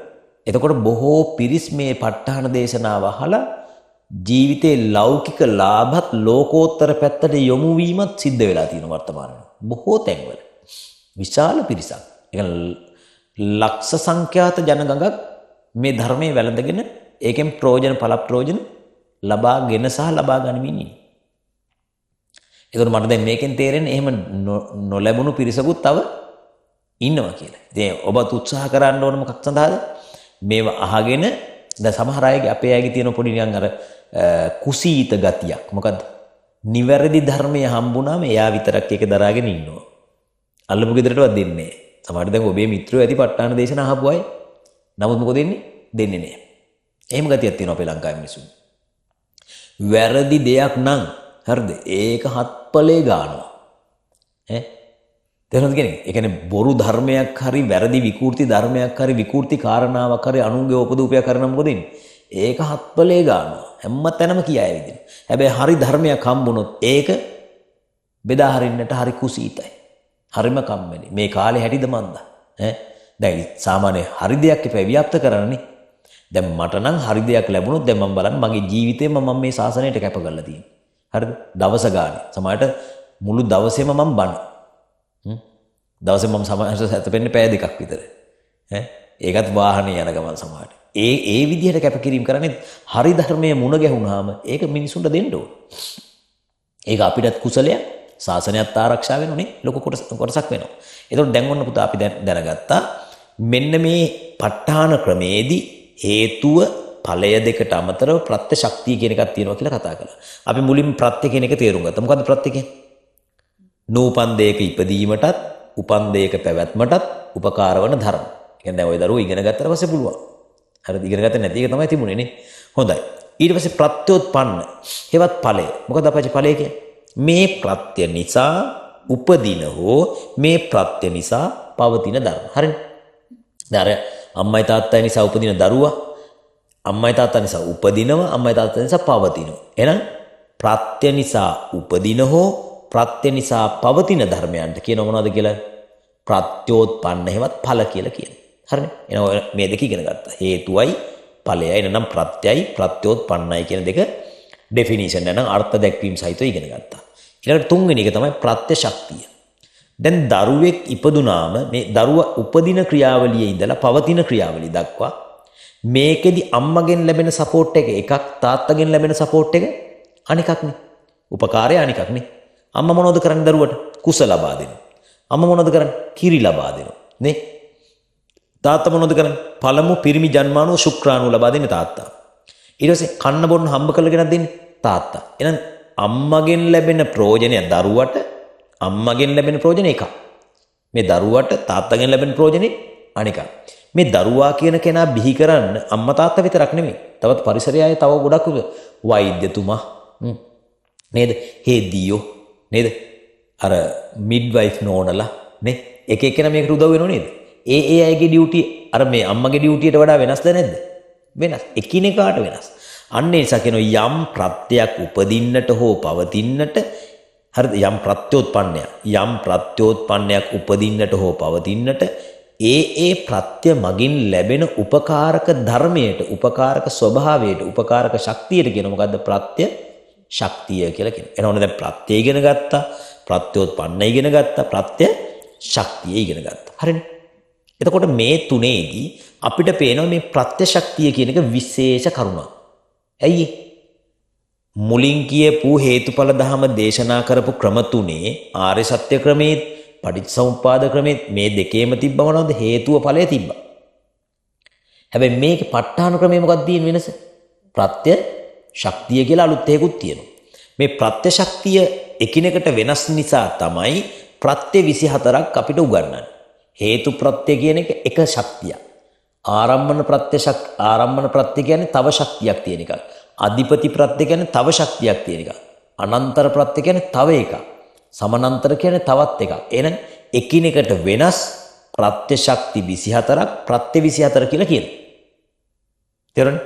එතකොට බොහෝ පිරිස් මේ ප ဋ ාණ දේශනාව අහලා ජීවිතේ ලෞකික ලාභත් ලෝකෝත්තර පැත්තට යොමු වීමත් සිද්ධ වෙලා තියෙනවා වර්තමානයේ. බොහෝ තැන්වල. විශාල පිරිසක්. ඒ ලක්ෂ සංඛ්‍යාත ජනගහක් මේ ධර්මයේ වැළඳගෙන ඒකෙන් ප්‍රයෝජන ඵල ප්‍රයෝජන ලබාගෙන සහ ලබා ගනිමින් ඉන්නේ. ඒකට මට දැන් මේකෙන් තේරෙන්නේ එහෙම නොලැබුණු පිරිසකුත් තව ඉන්නවා කියලා. ඉතින් ඔබත් උත්සාහ කරන්න ඕන මොකක් සඳහාද? මේව අහගෙන දැන් සමහර අයගේ අපේ අයගේ තියෙන පොඩි නිකන් අර කුසීත ගතියක්. මොකද්ද? නිවැරදි ධර්මයේ හම්බුනාම එයා විතරක් ඒක දරාගෙන ඉන්නවා. අල්ලපු ගෙදරටවත් දෙන්නේ නැහැ. සමහරවිට දැන් ඔබේ මිත්‍රයෝ ඇති ප ဋ ාණ දේශන අහපු අය. නමුත් මොකද දෙන්නේ? දෙන්නේ නැහැ. එහෙම ගතියක් තියෙනවා අපේ ලංකාවේ මිනිස්සුන්. වැරදි දෙයක් නම් හරිද? ඒක හත්පලේ ගන්නවා. තේරුණාද කියන්නේ? ඒ කියන්නේ බොරු ධර්මයක් හරි වැරදි විකෘති ධර්මයක් හරි විකෘති කාරණාවක් හරි අනුන්ගේ උපදූපයක් කරන මොකද වෙන්නේ? ඒක හත්පලේ ගන්නවා. හැම තැනම කියයි විදිහ. හැබැයි හරි ධර්මයක් හම්බුනොත් ඒක බෙදා හරින්නට හරි කුසීතයි. හරිම කම්මැලි. මේ කාලේ හැටිද මන්ද? දැන් සාමාන්‍ය හරි දෙයක් එපා ව්‍යාප්ත කරන්නේ. දැන් මට නම් හරි දෙයක් ලැබුණොත් දැන් මම බලන්න මගේ ජීවිතේම මම මේ ශාසනයට කැප කරලා තියෙනවා. හරිද? දවස ගානේ. සමහරට මුළු දවසේම මම බණ. දවසේ මම සමහරට සැතපෙන්නේ පැය දෙකක් විතර. ඒකත් වාහනේ යන ගමන් සමහරට. ඒ විදිහට කැපකිරීම කරන්නේ හරි ධර්මයේ මුණ ගැහුණාම ඒක මිනිසුන්ට දෙන්න ඕන. ඒක අපිටත් කුසලයක්. ශාසනයත් ආරක්ෂා වෙනුනේ ලොකු කොටසක් වෙනවා. ඒතකොට දැන් ඔන්න පුතා අපි දැනගත්තා මෙන්න මේ ප ဋ ාණ ක්‍රමේදී හේතුව ඵලය දෙකට අමතරව ප්‍රත්‍ය ශක්තිය කියන එකක් තියෙනවා කියලා කතා කළා. අපි මුලින්ම ප්‍රත්‍ය කියන එක තේරුම් ගත්තා. මොකද්ද ප්‍රත්‍ය කියන්නේ? නූපන් දෙයක ඉපදීමටත් උපන් දෙයක පැවැත්මටත් උපකාර වන ධර්ම. කියන්නේ දැන් ওই දරුවෝ ඉගෙන ගත්තට පස්සේ පුළුවන්. හරිද? ඉගෙන ගත්තේ නැති එක තමයි තිබුණේ නේ. හොඳයි. ඊට පස්සේ ප්‍රත්‍යෝත්පන්න හේවත් ඵලය. මොකද අපච්චි ඵලය කියන්නේ? මේ ප්‍රත්‍ය නිසා උපදින හෝ මේ ප්‍රත්‍ය නිසා පවතින ධර්ම. හරිනේ. දැන් අර අම්මයි තාත්තයි නිසා උපදින දරුවා අම්මයි තාත්තා නිසා උපදිනවා අම්මයි තාත්තා නිසා පවතිනවා. එහෙනම් ප්‍රත්‍ය නිසා උපදින හෝ ප්‍රත්‍ය නිසා පවතින ධර්මයන්ට කියන මොනවද කියලා? ප්‍රත්‍යෝත්පන්න හේවත් ඵල කියලා කියනවා. හරිනේ. එහෙනම් මේ දෙක ඉගෙන ගත්තා. හේතුවයි ඵලයයි එනනම් ප්‍රත්‍යයයි ප්‍රත්‍යෝත්පන්නයි කියන දෙක ඩෙෆිනිෂන් නැනම් අර්ථ දැක්වීම සහිතව ඉගෙන ගත්තා. ඊළඟට තුන්වෙනි එක තමයි ප්‍රත්‍ය ශක්තිය. දැන් දරුවෙක් ඉපදුනාම මේ දරුවා උපදින ක්‍රියාවලියේ ඉඳලා පවතින ක්‍රියාවලිය දක්වා මේකෙදි අම්මගෙන් ලැබෙන සපෝට් එක එකක් තාත්තගෙන් ලැබෙන සපෝට් එක අනිකක් නේ. උපකාරය අනිකක් නේ. අම්මා මොනවද කරන්නේ දරුවට? කුස ලබා දෙනවා. අම්මා මොනවද කරන්නේ? කිරි ලබා දෙනවා. නේ? තාත්තා මොනවද කරන්නේ? පළමු පිරිමි ජන්මාණුව ශුක්‍රාණුව ලබා දෙන්නේ තාත්තා. ඊට පස්සේ කන්න බොන්න හම්බ කරගෙන දෙන්නේ තාත්තා. එහෙනම් අම්මගෙන් ලැබෙන ප්‍රයෝජනය දරුවට අම්මගෙන් ලැබෙන ප්‍රයෝජන එකක්. මේ දරුවට තාත්තගෙන් ලැබෙන ප්‍රයෝජනේ අනිකක්. මේ දරුවා කියන කෙනා බිහි කරන්න අම්මා තාත්තා විතරක් නෙමෙයි. තවත් පරිසරයයි තව ගොඩක් වෛද්‍යතුමා නේද? හේදියෝ නේද? අර මිඩ්වයිෆ් නෝනලා නේ? එක එකන මේකට උදව් වෙනව නේද? ඒ අයගේ ඩියුටි අර මේ අම්මගේ ඩියුටියට වඩා වෙනස්ද නැද්ද? වෙනස්. එකිනෙකාට වෙනස්. අන්න ඒ නිසා කියනවා යම් ප්‍රත්‍යක් උපදින්නට හෝ පවතින්නට හරිද? යම් ප්‍රත්‍යෝත්පන්නයක් උපදින්නට හෝ පවතින්නට ඒ ප්‍රත්‍ය මගින් ලැබෙන උපකාරක ධර්මයට, උපකාරක ස්වභාවයට, උපකාරක ශක්තියට කියන මොකද්ද? ප්‍රත්‍ය ශක්තිය කියලා කියනවා. එනවනේ දැන් ප්‍රත්‍ය ඉගෙන ගත්තා, ප්‍රත්‍යෝත්පන්න ඉගෙන ගත්තා, ප්‍රත්‍ය ශක්තිය ඉගෙන ගත්තා. හරිනේ. එතකොට මේ තුනේදී අපිට පේනවා මේ ප්‍රත්‍ය ශක්තිය කියන එක විශේෂ කරුණක්. ඇයි? මුලින් කියපු හේතුඵල ධම දේශනා කරපු ක්‍රම තුනේ ආර්ය සත්‍ය ක්‍රමයේ පටිච්චසමුප්පාද ක්‍රමයේ මේ දෙකේම තිබ්බ මොනවද? හේතුව ඵලය තිබ්බා. හැබැයි මේකේ ප ဋ ාණ ක්‍රමයේ මොකක්ද තියෙන වෙනස? ප්‍රත්‍ය ශක්තිය කියලා අලුත් එකකුත් තියෙනවා. මේ ප්‍රත්‍ය ශක්තිය එකිනෙකට වෙනස් නිසා තමයි ප්‍රත්‍ය 24ක් අපිට උගන්වන්නේ. හේතු ප්‍රත්‍ය කියන එක ශක්තියක්. ආරම්මන ප්‍රත්‍ය කියන්නේ තව ශක්තියක් තියෙන එකක්. අධිපති ප්‍රත්‍ය කියන්නේ තව ශක්තියක් තියෙන එකක්. අනන්තර ප්‍රත්‍ය කියන්නේ තව එකක්. සමානන්තර කියන්නේ තවත් එකක්. එහෙනම් එකිනෙකට වෙනස් ප්‍රත්‍ය ශක්ති 24ක් ප්‍රත්‍ය 24 කියලා කියනවා. තේරුණා?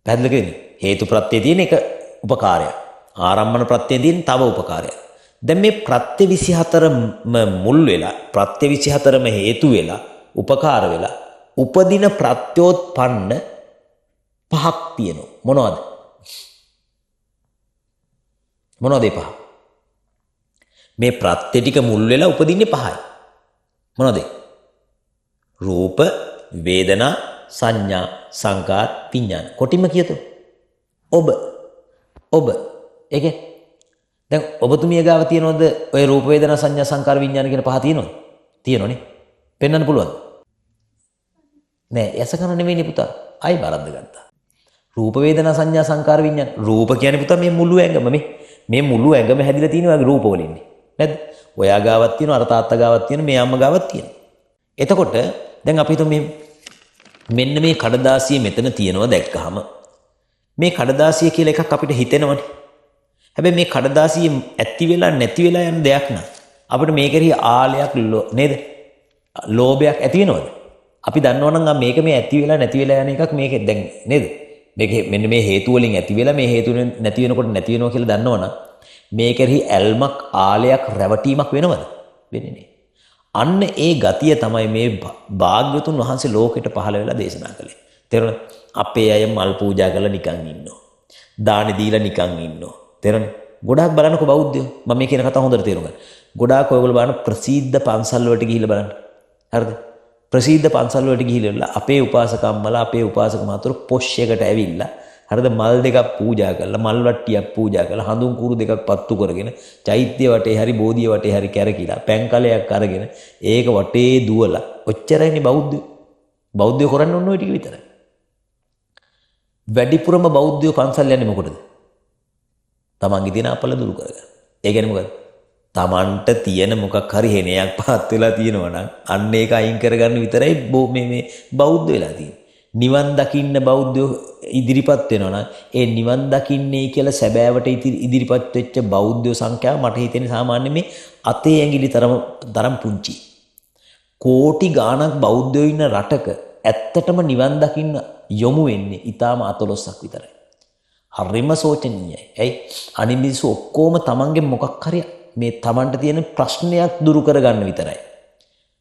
පැහැදිලිද කියන්නේ? හේතු ප්‍රත්‍ය තියෙන එක උපකාරයක්. ආරම්මන ප්‍රත්‍ය තියෙන තව උපකාරයක්. දැන් මේ ප්‍රත්‍ය 24ම මුල් වෙලා ප්‍රත්‍ය 24ම හේතු වෙලා උපකාර වෙලා උපදින ප්‍රත්‍යෝත්පන්න පහක් තියෙනවා. මොනවද? මොනවද ඒ පහ? මේ ප්‍රත්‍ය ටික මුල් වෙලා උපදින්නේ පහයි. මොනවද? රූප, වේදනා, සංඥා, සංකාර, විඥාන. කොටිම කියතෝ. ඔබ ඒකේ දැන් ඔබතුමිය ගාව තියනවද ඔය රූප, වේදනා, සංඥා, සංකාර, විඥාන කියන පහ තියෙනවද? තියෙනවනේ. පෙන්වන්න පුළුවන්ද? නෑ, යසකන නෙවෙයිනේ පුතා. ආයි බරද්ද ගත්තා. රූප, වේදනා, සංඥා, සංකාර, විඥාන. රූප කියන්නේ පුතා මේ මුළු ඇඟම මේ මුළු ඇඟම හැදිලා තියෙන වගේ රූප වලින්නේ. නැද්ද? ඔයා ගාවක් තියෙනවා, අර තාත්තා ගාවක් තියෙනවා, මේ අම්මා ගාවක් තියෙනවා. එතකොට දැන් අපි හිතමු මෙන්න මේ කඩදාසිය මෙතන තියෙනවා දැක්කහම මේ කඩදාසිය කියලා එකක් අපිට හිතෙනවනේ. හැබැයි මේ කඩදාසිය ඇති වෙලා නැති වෙලා යන දෙයක් නා. අපිට මේකෙහි ආලයක් නේද? ලෝභයක් ඇති වෙනවද? අපි දන්නවනම් මේක මේ ඇති වෙලා නැති වෙලා යන එකක් මේක දැන් නේද? මේක මෙන්න මේ හේතු වලින් ඇති වෙලා මේ හේතු වලින් නැති වෙනකොට නැති වෙනවා කියලා දන්නවනම් මේකෙහි ඇල්මක් ආලයක් රැවටීමක් වෙනවද? වෙන්නේ නෑ. අන්න ඒ ගතිය තමයි මේ භාග්‍යවතුන් වහන්සේ ලෝකෙට පහළ වෙලා දේශනා කළේ. තේරුණාද? අපේ අය මල් පූජා කරලා නිකන් ඉන්නවා. දාන දීලා නිකන් ඉන්නවා. තේරුණාද? ගොඩාක් බලන්නකො බෞද්ධයෝ. මම මේ කියන කතාව හොඳට තේරුම් ගන්න. ගොඩාක් ඔයගොල්ලෝ බලන්න ප්‍රසිද්ධ පන්සල් වලට ගිහිල්ලා බලන්න. හරිද? ප්‍රසිද්ධ පන්සල් වලට ගිහිල්ලා අපේ උපාසකම්මලා අපේ උපාසක මහතුරු පොෂ් එකට ඇවිල්ලා හරිද මල් දෙකක් පූජා කරලා මල් වට්ටියක් පූජා කරලා හඳුන් කුරු දෙකක් පත්තු කරගෙන චෛත්‍ය වටේ හරි බෝධිය වටේ හරි කැරකිලා පැන් කලයක් අරගෙන ඒක වටේ දුවලා ඔච්චරයිනේ බෞද්ධයෝ. බෞද්ධයෝ කරන්නේ ඔන්න ඔය ටික විතරයි. වැඩිපුරම බෞද්ධයෝ පන්සල් යන්නේ මොකටද? තමන්ගේ තියෙන අපල දුරු කරගන්න. ඒ කියන්නේ මොකද? තමන්ට තියෙන මොකක් හරි හෙනයක් පහත් වෙලා තියෙනවා නම් අන්න ඒක අයින් කරගන්න විතරයි මේ බෞද්ධ වෙලා තියෙන්නේ. නිවන් දකින්න බෞද්ධයෝ ඉදිරිපත් වෙනවා නම් ඒ නිවන් දකින්නේ කියලා සැබෑවට ඉදිරිපත් වෙච්ච බෞද්ධයෝ සංඛ්‍යාව මට හිතෙන්නේ සාමාන්‍ය මේ අතේ ඇඟිලි තරම් පුංචි. කෝටි ගාණක් බෞද්ධයෝ ඉන්න රටක ඇත්තටම නිවන් දකින්න යොමු වෙන්නේ ඊටාම 14ක් විතරයි. හරිම සෝචනීයයි. ඇයි? අනිත් මිනිස්සු ඔක්කොම තමන්ගේ මොකක් හරි මේ තමන්ට තියෙන ප්‍රශ්නයක් දුරු කරගන්න විතරයි.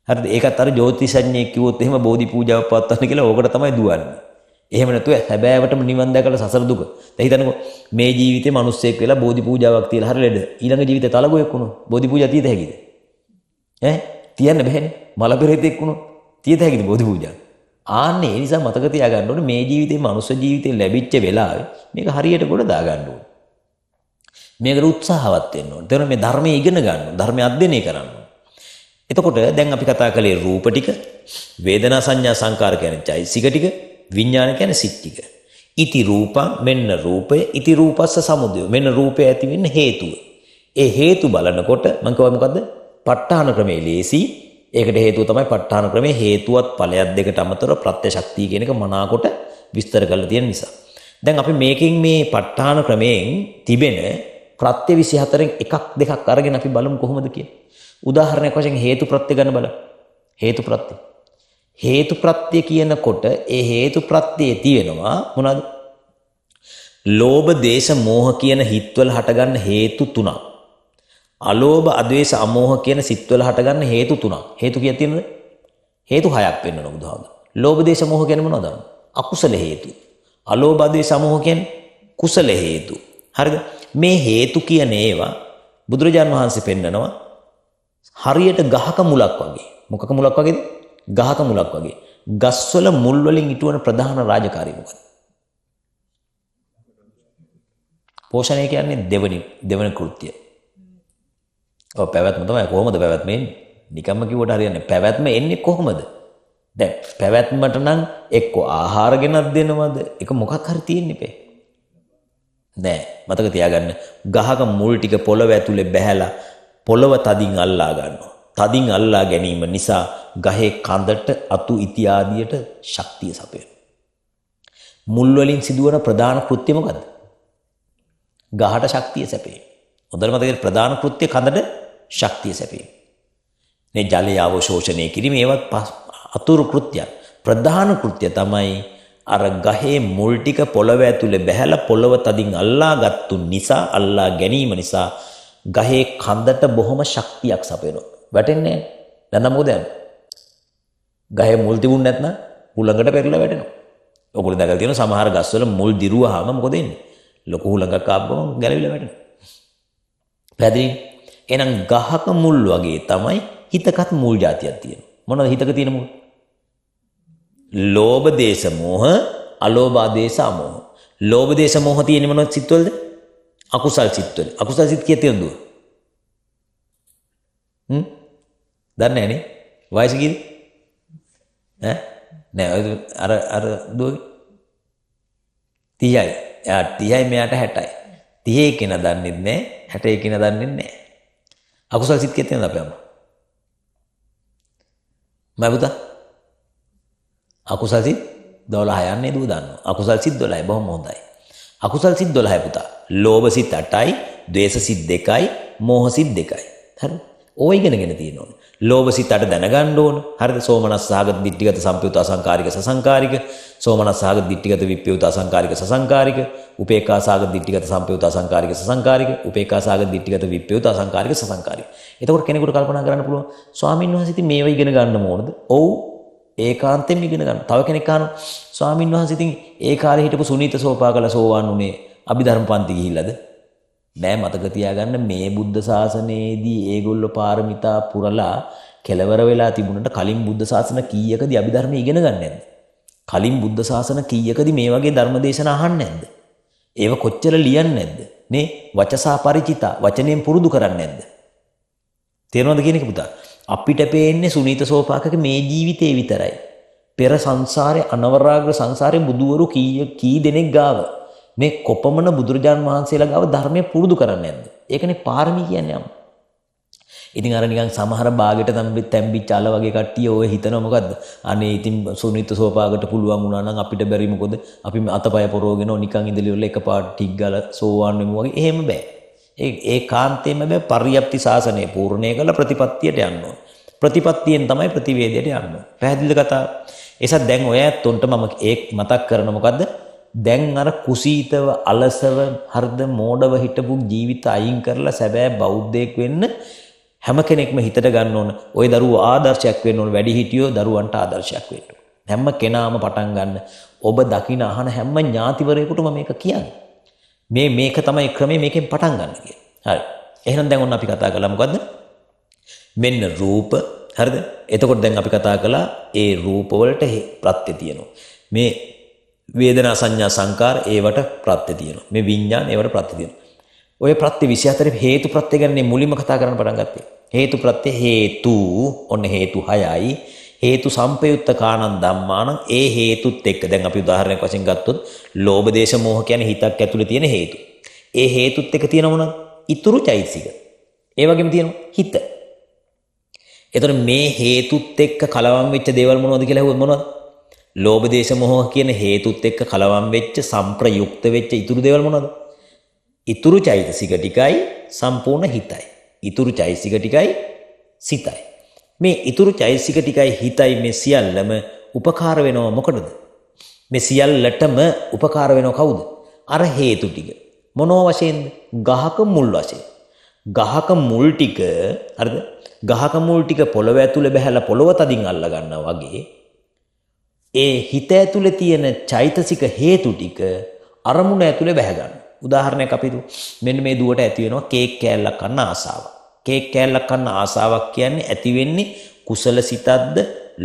හරිද? ඒකත් අර ජ්‍යොතිෂඥයෙක් කිව්වොත් එහෙම බෝධි පූජාවක් පවත්වන්න කියලා ඕකට තමයි දුවන්නේ. එහෙම නැතුව හැබෑවටම නිවන් දැකලා සසර දුක. දැන් හිතන්නකෝ මේ ජීවිතේ මිනිස්සෙක් වෙලා බෝධි පූජාවක් තියලා හරියද? ඊළඟ ජීවිතේ තලගොයෙක් වුණොත් බෝධි පූජා තියද හැකිද? තියන්න බැහැනේ. මල පෙරේතෙක් වුණොත් තියද හැකිද බෝධි පූජා? ආන්නේ ඒ නිසා මතක තියාගන්න ඕනේ මේ ජීවිතේ මනුස්ස ජීවිතේ ලැබිච්ච වෙලාවේ මේක හරියට ගොඩ දා ගන්න ඕනේ. මේකට උත්සාහවත් වෙන්න ඕනේ. එතන මේ ධර්මයේ ඉගෙන ගන්න ඕනේ. ධර්මයේ අධ්‍යයනය කරන්න ඕනේ. එතකොට දැන් අපි කතා කළේ රූප ටික, වේදනා සංඥා සංකාර කියන්නේ චෛසික ටික, විඥාන කියන්නේ සිත් ටික. ඉති රූපං මෙන්න රූපය, ඉති රූපස්ස සමුදය. මෙන්න රූපය ඇති වෙන්න හේතුව. ඒ හේතු බලනකොට මම කියවා මොකද්ද? ප ဋ ාණ ක්‍රමයේ ලේසි. ඒකට හේතුව තමයි ප ဋ ාණ ක්‍රමයේ හේතුවත් ඵලයක් දෙකට අමතරව ප්‍රත්‍ය ශක්තිය කියන එක මනාකොට විස්තර කරලා තියෙන නිසා. දැන් අපි මේකෙන් මේ ප ဋ ාණ ක්‍රමයෙන් තිබෙන ප්‍රත්‍ය 24න් එකක් දෙකක් අරගෙන අපි බලමු කොහොමද කියලා. උදාහරණයක් වශයෙන් හේතු ප්‍රත්‍ය ගන්න බලන්න. හේතු ප්‍රත්‍ය. හේතු ප්‍රත්‍ය කියනකොට ඒ හේතු ප්‍රත්‍යයේ තියෙනවා මොනවද? ලෝභ, දේශ, මෝහ කියන හිත්වල හටගන්න හේතු තුනක්. අලෝභ, අද්වේෂ, අමෝහ කියන සිත්වල හටගන්න හේතු තුනක්. හේතු කියක් තියෙනවද? හේතු හයක් වෙන්නන බුදුහාමුදුරුවෝ. ලෝභ, දේශ, මෝහ කියන්නේ මොනවද? අකුසල හේතු. අලෝභ, අද්වේෂ, අමෝහ කියන්නේ කුසල හේතු. හරිද? මේ හේතු කියන ඒවා බුදුරජාන් වහන්සේ පෙන්නනවා හරියට ගහක මුලක් වගේ. මොකක මුලක් වගේද? ගහක මුලක් වගේ. ගස්වල මුල් වලින් ඉටුවන ප්‍රධාන රාජකාරිය මොකක්ද? පෝෂණය කියන්නේ දෙවන කෘත්‍යය. ඔව් පැවැත්ම තමයි. කොහොමද පැවැත්ම එන්නේ? නිකම්ම කිව්වට හරියන්නේ. පැවැත්ම එන්නේ කොහොමද? දැන් පැවැත්මට නම් එක්ක ආහාර ගෙනත් දෙනවද? එක මොකක් හරි තියෙන්න ඉපේ. නෑ. මතක තියාගන්න. ගහක මුල් ටික පොළව ඇතුලේ බැහැලා පොළව තදින් අල්ලා ගන්නවා. තදින් අල්ලා ගැනීම නිසා ගහේ කඳට අතු ඉතිආදියට ශක්තිය සපයනවා. මුල් වලින් සිදුවන ප්‍රධාන කෘත්‍ය මොකද්ද? ගහට ශක්තිය සැපේ. හොඳට මතක තියාගන්න ප්‍රධාන කෘත්‍ය කඳට ශක්තිය සැපේ. මේ ජලය අවශෝෂණය කිරීම ඒවත් අතුරු කෘත්‍යයක්. ප්‍රධාන කෘත්‍ය තමයි අර ගහේ මුල් ටික පොළව ඇතුලේ බැහැලා පොළව තදින් අල්ලාගත්තු නිසා අල්ලා ගැනීම නිසා ගහේ කඳට බොහොම ශක්තියක් සපයනවා. වැටෙන්නේ නැහැ. දැන් මොකද යන්නේ? ගහේ මුල් තිබුණ නැත්නම් හුළඟට පෙරලා වැටෙනවා. ඔයගොල්ලෝ දැකලා තියෙනවා සමහර ගස්වල මුල් දිරුවාම මොකද වෙන්නේ? ලොකු හුළඟක් ආපුවම ගැලවිලා වැටෙනවා. පැහැදිලි? එහෙනම් ගහක මුල් වගේ තමයි හිතකත් මුල් જાතියක් තියෙනවා. මොනවද හිතක තියෙන මුල්? ලෝභ, දේශ, මෝහ, අලෝභ, ආදේශ, අමෝහ. ලෝභ, දේශ, මෝහ තියෙන්නේ මොනවද සිත්වලද? අකුසල් සිත්වල. අකුසල් සිත් කීයක් තියෙනවද? දන්නේ නැහැ නේ. වයස කීයද? නෑ අර දුවගේ 30යි. එයා 30යි මෙයාට 60යි. 30 කෙනා දන්නේ නැහැ. 60 කෙනා දන්නේ නැහැ. අකුසල් සිත් කීයක් තියෙනවද අපේ අම්මා? මම පුතා අකුසල් සිත් 12 යන්නේ දුව දන්නවා. අකුසල් සිත් 12යි බොහොම හොඳයි. අකුසල් සිත් 12යි පුතා. ලෝභ සිත් 8යි, ද්වේෂ සිත් 2යි, මෝහ සිත් 2යි. හරිද? ඕය ඉගෙනගෙන තියෙන්න ඕනේ. ලෝභ සිත් 8 දැනගන්න ඕන. හරිද? සෝමනස් සහගත දිට්ඨිගත සම්පයුත අසංකාරික සසංකාරික, සෝමනස් සහගත දිට්ඨිගත විප්පයුත අසංකාරික සසංකාරික, උපේක්ඛා සහගත දිට්ඨිගත සම්පයුත අසංකාරික සසංකාරික, උපේක්ඛා සහගත දිට්ඨිගත විප්පයුත අසංකාරික සසංකාරික. එතකොට කෙනෙකුට කල්පනා කරන්න පුළුවන් ස්වාමීන් වහන්සේ ඉතින් මේවා ඉගෙන ගන්න ඕනද? ඔව් ඒකාන්තයෙන් ඉගෙන ගන්න. තව කෙනෙක් අහනවා ස්වාමීන් වහන්සේ ඉතින් ඒ කාලේ හිටපු සුනීත සෝපාකල සෝවාන් උනේ අභිධර්ම පන්ති ගිහිල්ලාද? නෑ මතක තියාගන්න මේ බුද්ධ ශාසනයේදී ඒගොල්ලෝ පාරමිතා පුරලා කෙලවර වෙලා තිබුණට කලින් බුද්ධ ශාසන කීයකදී අභිධර්ම ඉගෙන ගන්න නැද්ද? කලින් බුද්ධ ශාසන කීයකදී මේ වගේ ධර්ම දේශනා අහන්නේ නැද්ද? ඒව කොච්චර ලියන්නේ නැද්ද? නේ වචසා පරිචිතා වචනයෙන් පුරුදු කරන්නේ නැද්ද? තේරෙනවද කියන එක පුතා? අපිට පේන්නේ සුනීත සෝපාකක මේ ජීවිතේ විතරයි. පෙර සංසාරේ අනවරාග්‍ර සංසාරේ බුදුවරු කී දෙනෙක් ගාව මේ කොපමණ බුදුරජාන් වහන්සේලා ගාව ධර්මයේ පුරුදු කරන්නේ නැද්ද? ඒකනේ පාරමී කියන්නේ යම්. ඉතින් අර නිකන් සමහර බාගෙට තැම්බිච්ච අල වගේ කට්ටිය ඔය හිතනවා මොකද්ද? අනේ ඉතින් සුනිත් සෝපාකට පුළුවන් වුණා නම් අපිට බැරි මොකද? අපි අතපය පොරවගෙන නිකන් ඉඳලි වල එකපාරට ටික් ගාලා සෝවාන් වෙමු වගේ. එහෙම බෑ. ඒ කාන්තේම බෑ පරියප්ති ශාසනය පූර්ණේ කළ ප්‍රතිපත්තියට යන්න ඕන. ප්‍රතිපත්තියෙන් තමයි ප්‍රතිවේදයට යන්න ඕන. පැහැදිලිද කතාව? ඒසත් දැන් ඔය ඇත්තොන්ට මම මතක් කරන මොකද්ද? දැන් අර කුසීතව අලසව හර්ධ මෝඩව හිටපු ජීවිත අයින් කරලා සැබෑ බෞද්ධයෙක් වෙන්න හැම කෙනෙක්ම හිතට ගන්න ඕන. ওই දරුවෝ ආදර්ශයක් වෙන්න ඕන. වැඩි හිටියෝ දරුවන්ට ආදර්ශයක් වෙන්න ඕන. හැම කෙනාම පටන් ගන්න. ඔබ දකින අහන හැම ඥාතිවරයෙකුටම මේක කියන්නේ. මේක තමයි ක්‍රමය මේකෙන් පටන් ගන්න කියලා. හරි. එහෙනම් දැන් ඔන්න අපි කතා කළා මොකද්ද? මෙන්න රූප. හරිද? එතකොට දැන් අපි කතා කළා ඒ රූප වලට ප්‍රත්‍ය තියෙනවා. මේ වේදනා සංඥා සංකාර ඒවට ප්‍රත්‍ය තියෙනවා. මේ විඥාන ඒවට ප්‍රත්‍ය තියෙනවා. ඔය ප්‍රත්‍ය 24 හේතු ප්‍රත්‍ය ගැන මුලින්ම කතා කරන්න පටන් ගත්තේ. හේතු ප්‍රත්‍ය හේතු ඔන්න හේතු 6යි. හේතු සම්පයුත්ත කාණං ධම්මාණං ඒ හේතුත් එක්ක දැන් අපි උදාහරණයක් වශයෙන් ගත්තොත් ලෝභ දේශ මොහ කියන්නේ හිතක් ඇතුලේ තියෙන හේතු. ඒ හේතුත් එක්ක තියෙන මොනවද? ඉතුරු චෛතසික. ඒ වගේම තියෙනවා හිත. එතකොට මේ හේතුත් එක්ක කලවම් වෙච්ච දේවල් මොනවද කියලා අහුවොත් මොනවද? ලෝභ දේශ මොහ කියන හේතුත් එක්ක කලවම් වෙච්ච සම්ප්‍රයුක්ත වෙච්ච ඉතුරු දේවල් මොනවද? ඉතුරු චෛතසික ටිකයි සම්පූර්ණ හිතයි. ඉතුරු චෛතසික ටිකයි සිතයි. මේ ඉතුරු චෛතසික ටිකයි හිතයි මේ සියල්ලම උපකාර වෙනවා මොකටද? මේ සියල්ලටම උපකාර වෙනව කවුද? අර හේතු ටික. මොනවා වශයෙන්ද? ගහක මුල් වශයෙන්. ගහක මුල් ටික හරිද? ගහක මුල් ටික පොළව ඇතුලේ බහැලා පොළව තදින් අල්ල ගන්නවා වගේ ඒ හිත ඇතුලේ තියෙන චෛතසික හේතු ටික අරමුණ ඇතුලේ බැහැ ගන්න. උදාහරණයක් අපි දු. මෙන්න මේ දුවට ඇති වෙනවා කේක් කෑල්ලක් කන්න ආසාවක්. කේක් කෑල්ලක් කන්න ආසාවක් කියන්නේ ඇති වෙන්නේ කුසල සිතක්ද,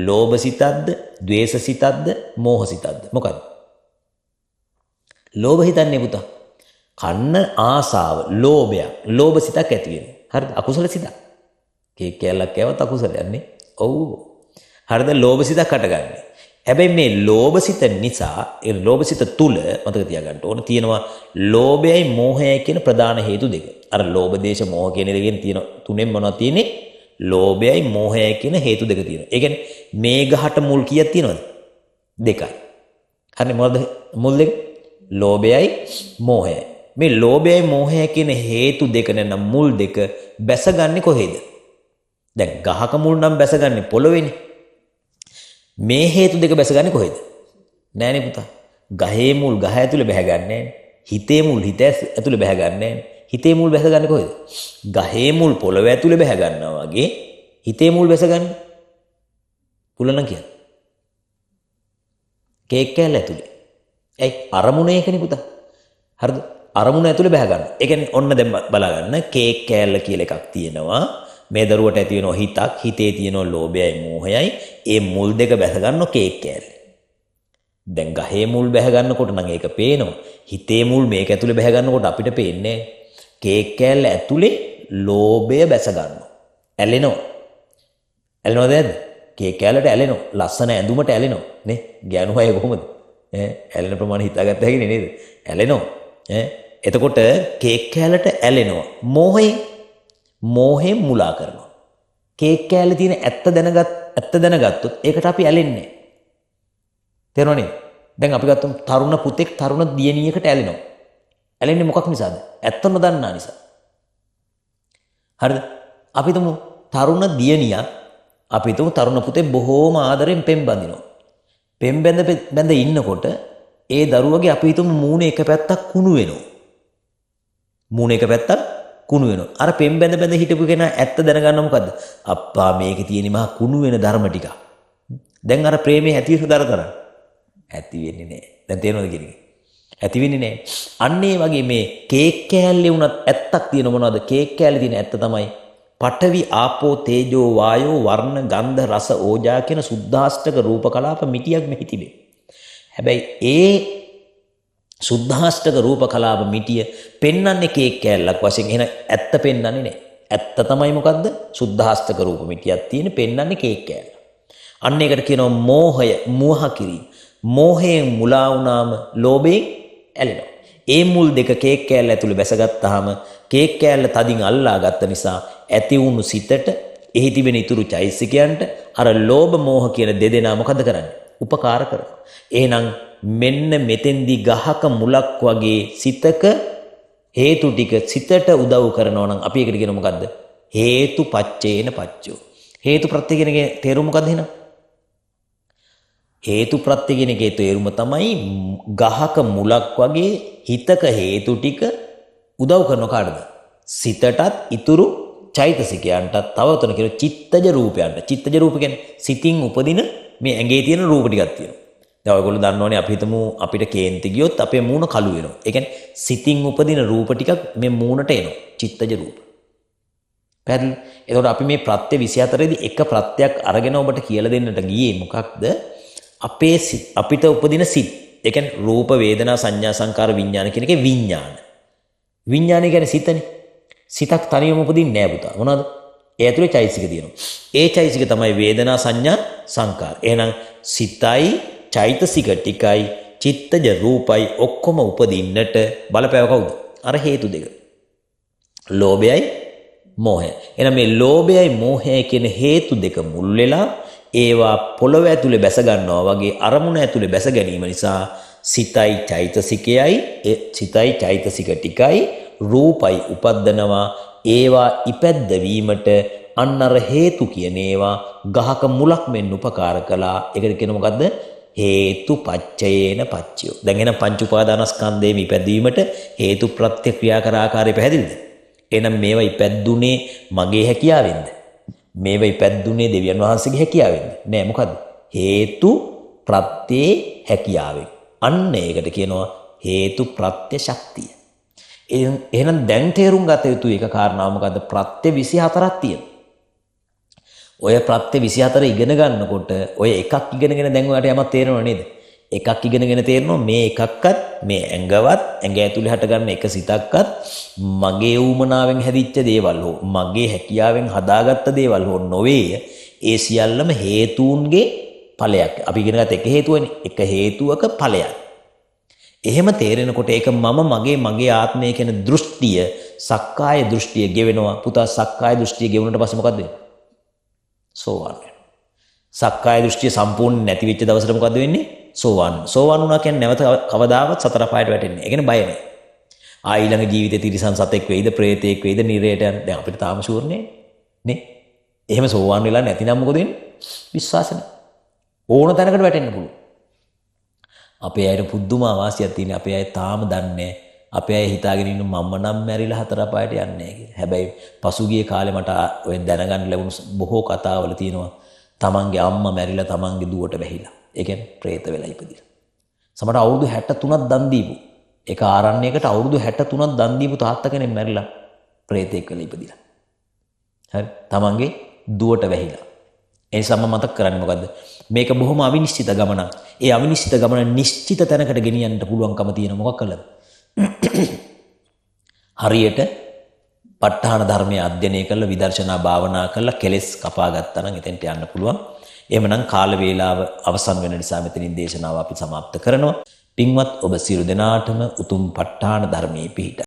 ලෝභ සිතක්ද, ද්වේෂ සිතක්ද, මෝහ සිතක්ද? මොකද්ද? ලෝභ හිතන්නේ පුතා. කන්න ආසාව, ලෝභයක්, ලෝභ සිතක් ඇති වෙනවා. හරිද? අකුසල සිතක්. කේක් කෑල්ලක් කෑවත් අකුසලයක් නේ. ඔව්. හරිද? ලෝභ සිතක් හටගන්නේ. හැබැයි මේ ලෝභ සිත නිසා ඒ ලෝභ සිත තුල මතක තියාගන්න ඕන තියෙනවා ලෝභයයි මෝහයයි කියන ප්‍රධාන හේතු දෙක. අර ලෝභ දේශ මොහ කියන දෙකෙන් තියෙන තුනෙන් මොනවද තියෙන්නේ? ලෝභයයි මෝහයයි කියන හේතු දෙක තියෙනවා. ඒ කියන්නේ මේ ගහට මුල් කීයක් තියෙනවද? දෙකයි. හරිනේ මොකද මුල් දෙක? ලෝභයයි මෝහයයි. මේ ලෝභයයි මෝහයයි කියන හේතු දෙක නැත්නම් මුල් දෙක බැසගන්නේ කොහෙද? දැන් ගහක මුල් නම් බැසගන්නේ පොළොවේනේ. මේ හේතු දෙක බැසගන්නේ කොහෙද? නෑනේ පුතා. ගහේ මුල් ගහ ඇතුලේ බැහැගන්නේ නෑනේ. හිතේ මුල් හිත ඇතුලේ බැහැගන්නේ නෑනේ. හිතේ මුල් බැසගන්නේ කොහෙද? ගහේ මුල් පොළව ඇතුලේ බැහැ ගන්නවා වගේ හිතේ මුල් බැසගන්නේ පුළුවන් කියන්නේ. කේක් කෑල්ල ඇතුලේ. ඇයි අරමුණ ඒකනේ පුතා. හරිද? අරමුණ ඇතුලේ බැහැ ගන්න. ඒ කියන්නේ ඔන්න දැන් බලා ගන්න කේක් කෑල්ල කියලා එකක් තියෙනවා. මේ දරුවට ඇති වෙන හිතක්, හිතේ තියෙන ලෝභයයි මෝහයයි, ඒ මුල් දෙක බැස ගන්න කේක් කෑල්ල. දැන් ගහේ මුල් බැහැ ගන්නකොට නම් ඒක පේනවා. හිතේ මුල් මේක ඇතුලේ බැහැ ගන්නකොට අපිට පේන්නේ කේක් කෑල්ල ඇතුලේ ලෝභය බැස ගන්නවා. ඇලෙනවා. ඇලෙනවද නැද්ද? කේක් කෑල්ලට ඇලෙනවා. ලස්සන ඇඳුමට ඇලෙනවා නේ. ගෑනු අය කොහොමද? ඇලෙන ප්‍රමාණය හිතාගත්ත හැකිනේ නේද? ඇලෙනවා. එතකොට කේක් කෑල්ලට ඇලෙනවා. මෝහයෙන් මුලා කරනවා. කේක් කෑල්ලේ තියෙන ඇත්ත දැනගත්තොත් ඒකට අපි ඇලෙන්නේ. තේරුණා නේද? දැන් අපි ගත්තොත් තරුණ පුතෙක් තරුණ දියණියකට ඇලෙනවා. ඇලෙන්නේ මොකක් නිසාද? ඇත්ත නොදන්නා නිසා. හරිද? අපි තුමු තරුණ දියණියක් අපි තුමු තරුණ පුතේ බොහෝම ආදරෙන් පෙම් බඳිනවා. පෙම් බැඳ ඉන්නකොට ඒ දරුවගේ අපි තුමු මූණේ එක පැත්තක් කුණු වෙනවා. මූණේ එක පැත්තක් කුණු වෙනවා. අර පෙම් බැඳ හිටපු කෙනා ඇත්ත දැනගන්න මොකද්ද? අප්පා මේකේ තියෙන මහා කුණු වෙන ධර්ම ටික. දැන් අර ප්‍රේමයේ ඇති වෙන දර කරා. ඇති වෙන්නේ නැහැ. දැන් තේරෙනවද කියන්නේ? ඇති වෙන්නේ නැහැ. අන්න ඒ වගේ මේ කේක් කෑල්ලේ වුණත් ඇත්තක් තියෙන මොනවද? කේක් කෑල්ලේ තියෙන ඇත්ත තමයි පඨවි ආපෝ තේජෝ වායෝ වර්ණ ගන්ධ රස ඕජා කියන සුද්ධාෂ්ටක රූප කලාප මිටියක් මෙහි තිබේ. හැබැයි ඒ සුද්ධාෂ්ටක රූප කලාප මිටිය පෙන්වන්නේ කේක් කෑල්ලක් වශයෙන්. එහෙනම් ඇත්ත පෙන්වන්නේ නැහැ. ඇත්ත තමයි මොකද්ද? සුද්ධාෂ්ටක රූප මිටියක් තියෙන පෙන්වන්නේ කේක් කෑල්ල. අන්න ඒකට කියනවා මෝහය, මෝහ කිරීම. මෝහයෙන් මුලා වුණාම ලෝභයෙන් ඇලෙනවා. ඒ මුල් දෙක කේක් කෑල්ල ඇතුලේ බැසගත්තාම කේක් කෑල්ල තදින් අල්ලා ගත්ත නිසා ඇති වුණු සිතට එහි තිබෙන ඉතුරු චෛතසිකයන්ට අර ලෝභ මෝහ කියන දෙදෙනා මොකද කරන්නේ? උපකාර කරනවා. එහෙනම් මෙන්න මෙතෙන්දී ගහක මුලක් වගේ සිතක හේතු ටික සිතට උදව් කරනවා නම් අපි ඒකට කියනවා මොකද්ද? හේතු පච්චේන පච්චෝ. හේතු ප්‍රත්‍ය කියන එකේ තේරුම මොකද්ද එහෙනම්? හේතු ප්‍රත්‍ය කියන එකේ තේරුම තමයි ගහක මුලක් වගේ හිතක හේතු ටික උදව් කරන කාටද? සිතටත් ඉතුරු චෛතසිකයන්ටත් තව උතන කියන චිත්තජ රූපයන්ට. චිත්තජ රූප කියන්නේ සිතින් උපදින මේ ඇඟේ තියෙන රූප ටිකක් තියෙනවා. දැන් ඔයගොල්ලෝ දන්නවනේ අපි හිතමු අපිට කේන්ති ගියොත් අපේ මූණ කළු වෙනවා. ඒ කියන්නේ සිතින් උපදින රූප ටිකක් මේ මූණට එනවා. චිත්තජ රූප. පැහැදිලි? එතකොට අපි මේ ප්‍රත්‍ය 24 දී එක ප්‍රත්‍යක් අරගෙන ඔබට කියලා දෙන්නට ගියේ මොකක්ද? අපිට උපදින සිත්. ඒ කියන්නේ රූප වේදනා සංඥා සංකාර විඥාන කියන එකේ විඥාන. විඥානය කියන්නේ සිතනේ. සිතක් තනියම උපදින්නේ නෑ පුතා. මොනවද? ඒ ඇතුලේ චෛතසික තියෙනවා. ඒ චෛතසික තමයි වේදනා සංඥා සංකාර. එහෙනම් සිතයි චෛතසික ටිකයි චිත්තජ රූපයි ඔක්කොම උපදින්නට බලපෑව කවුද? අර හේතු දෙක. ලෝභයයි මෝහය. එහෙනම් මේ ලෝභයයි මෝහයයි කියන හේතු දෙක මුල් වෙලා ඒවා පොළොව ඇතුලේ බැස ගන්නවා වගේ අරමුණ ඇතුලේ බැස ගැනීම නිසා සිතයි චෛතසික ටිකයි රූපයි උපද්දනවා. ඒවා ඉපැද්දවීමට අන්න අර හේතු කියන ඒවා ගහක මුලක් මෙන් උපකාර කළා. ඒකට කියන මොකද්ද? හේතු පච්චයේන පච්චයෝ. දැන් එන පංච උපාදානස්කන්ධයේ ඉපැද්දීමට හේතු ප්‍රත්‍ය ක්‍රියා කර ආකාරය පැහැදිලිද? එහෙනම් මේවා ඉපැද්දුනේ මගේ හැකියාවෙන්ද? මේවා ඉපැද්දුනේ දෙවියන් වහන්සේගේ හැකියාවෙන්ද? නෑ. මොකද්ද? හේතු ප්‍රත්‍යේ හැකියාවෙන්. අන්න ඒකට කියනවා හේතු ප්‍රත්‍ය ශක්තිය. එහෙනම් දැන් තේරුම් ගත යුතු එක කාරණාව මොකද්ද? ප්‍රත්‍ය 24ක් තියෙනවා. ඔය ප්‍රත්‍ය 24 ඉගෙන ගන්නකොට ඔය එකක් ඉගෙනගෙන දැන් ඔයාලට යමක් තේරෙනව නේද? එකක් ඉගෙනගෙන තේරෙනවා මේ එකක්වත් මේ ඇඟවත් ඇඟ ඇතුලේ හට ගන්න එක සිතක්වත් මගේ ඌමනාවෙන් හැදිච්ච දේවල් හෝ මගේ හැකියාවෙන් හදාගත්ත දේවල් හෝ නොවේ. ඒ සියල්ලම හේතුන්ගේ ඵලයක්. අපි ඉගෙන ගත්ත එක හේතුවනේ. එක හේතුවක ඵලයක්. එහෙම තේරෙනකොට ඒක මගේ ආත්මය කියන දෘෂ්ටිය සක්කාය දෘෂ්ටිය ගෙවෙනවා. පුතා සක්කාය දෘෂ්ටිය ගෙවුනට පස්සේ මොකද වෙන්නේ? සෝවාන් වෙනවා. සක්කාය දෘෂ්ටිය සම්පූර්ණ නැති වෙච්ච දවසට මොකද වෙන්නේ? සෝවාන්. සෝවාන් වුණා කියන්නේ නැවත කවදාවත් සතර පායට වැටෙන්නේ. ඒ කියන්නේ බය නැහැ. ඊළඟ ජීවිතේ තිරිසන් සතෙක් වෙයිද, ප්‍රේතෙක් වෙයිද, නිරේට යන දැන් අපිට තාම ෂුවර් නේ. එහෙම සෝවාන් වෙලා නැතිනම් මොකද වෙන්නේ? විශ්වාස නැහැ. ඕන තැනකට වැටෙන්න පුළුවන්. අපේ අයට පුදුම අවාසියක් තියෙන. අපේ අය තාම දන්නේ අපේ අය හිතාගෙන ඉන්න මම නම් මැරිලා හතර පායට යන්නේ නැහැ කියලා. හැබැයි පසුගිය කාලේ මට ඔය දැනගන්න ලැබුණු බොහෝ කතාවල තියෙනවා තමන්ගේ අම්මා මැරිලා තමන්ගේ දුවට වැහිලා. ඒ කියන්නේ പ്രേත වෙලා ඉපදිලා. සමහර අවුරුදු 63ක් දන් දීපු. ඒක ආරණ්‍යයකට අවුරුදු 63ක් දන් දීපු තාත්තා කෙනෙක් මැරිලා പ്രേතෙක් වෙලා ඉපදිලා. හරි. තමන්ගේ දුවට වැහිලා. ඒ නිසා මම මතක් කරන්නේ මොකද්ද? මේක බොහොම අවිනිශ්චිත ගමනක්. ඒ අවිනිශ්චිත ගමන නිශ්චිත තැනකට ගෙනියන්න පුළුවන්කම තියෙන මොකක් කළද? හරියට ප ဋ ාණ ධර්මයේ අධ්‍යයනය කරලා විදර්ශනා භාවනා කරලා කෙලෙස් කපා ගත්තා නම් එතෙන්ට යන්න පුළුවන්. එහෙමනම් කාල වේලාව අවසන් වෙන නිසා මෙතනින් දේශනාව අපි સમાપ્ત කරනවා. පින්වත් ඔබ සියලු දෙනාටම උතුම් ප ဋ ාණ ධර්මයේ පිහිට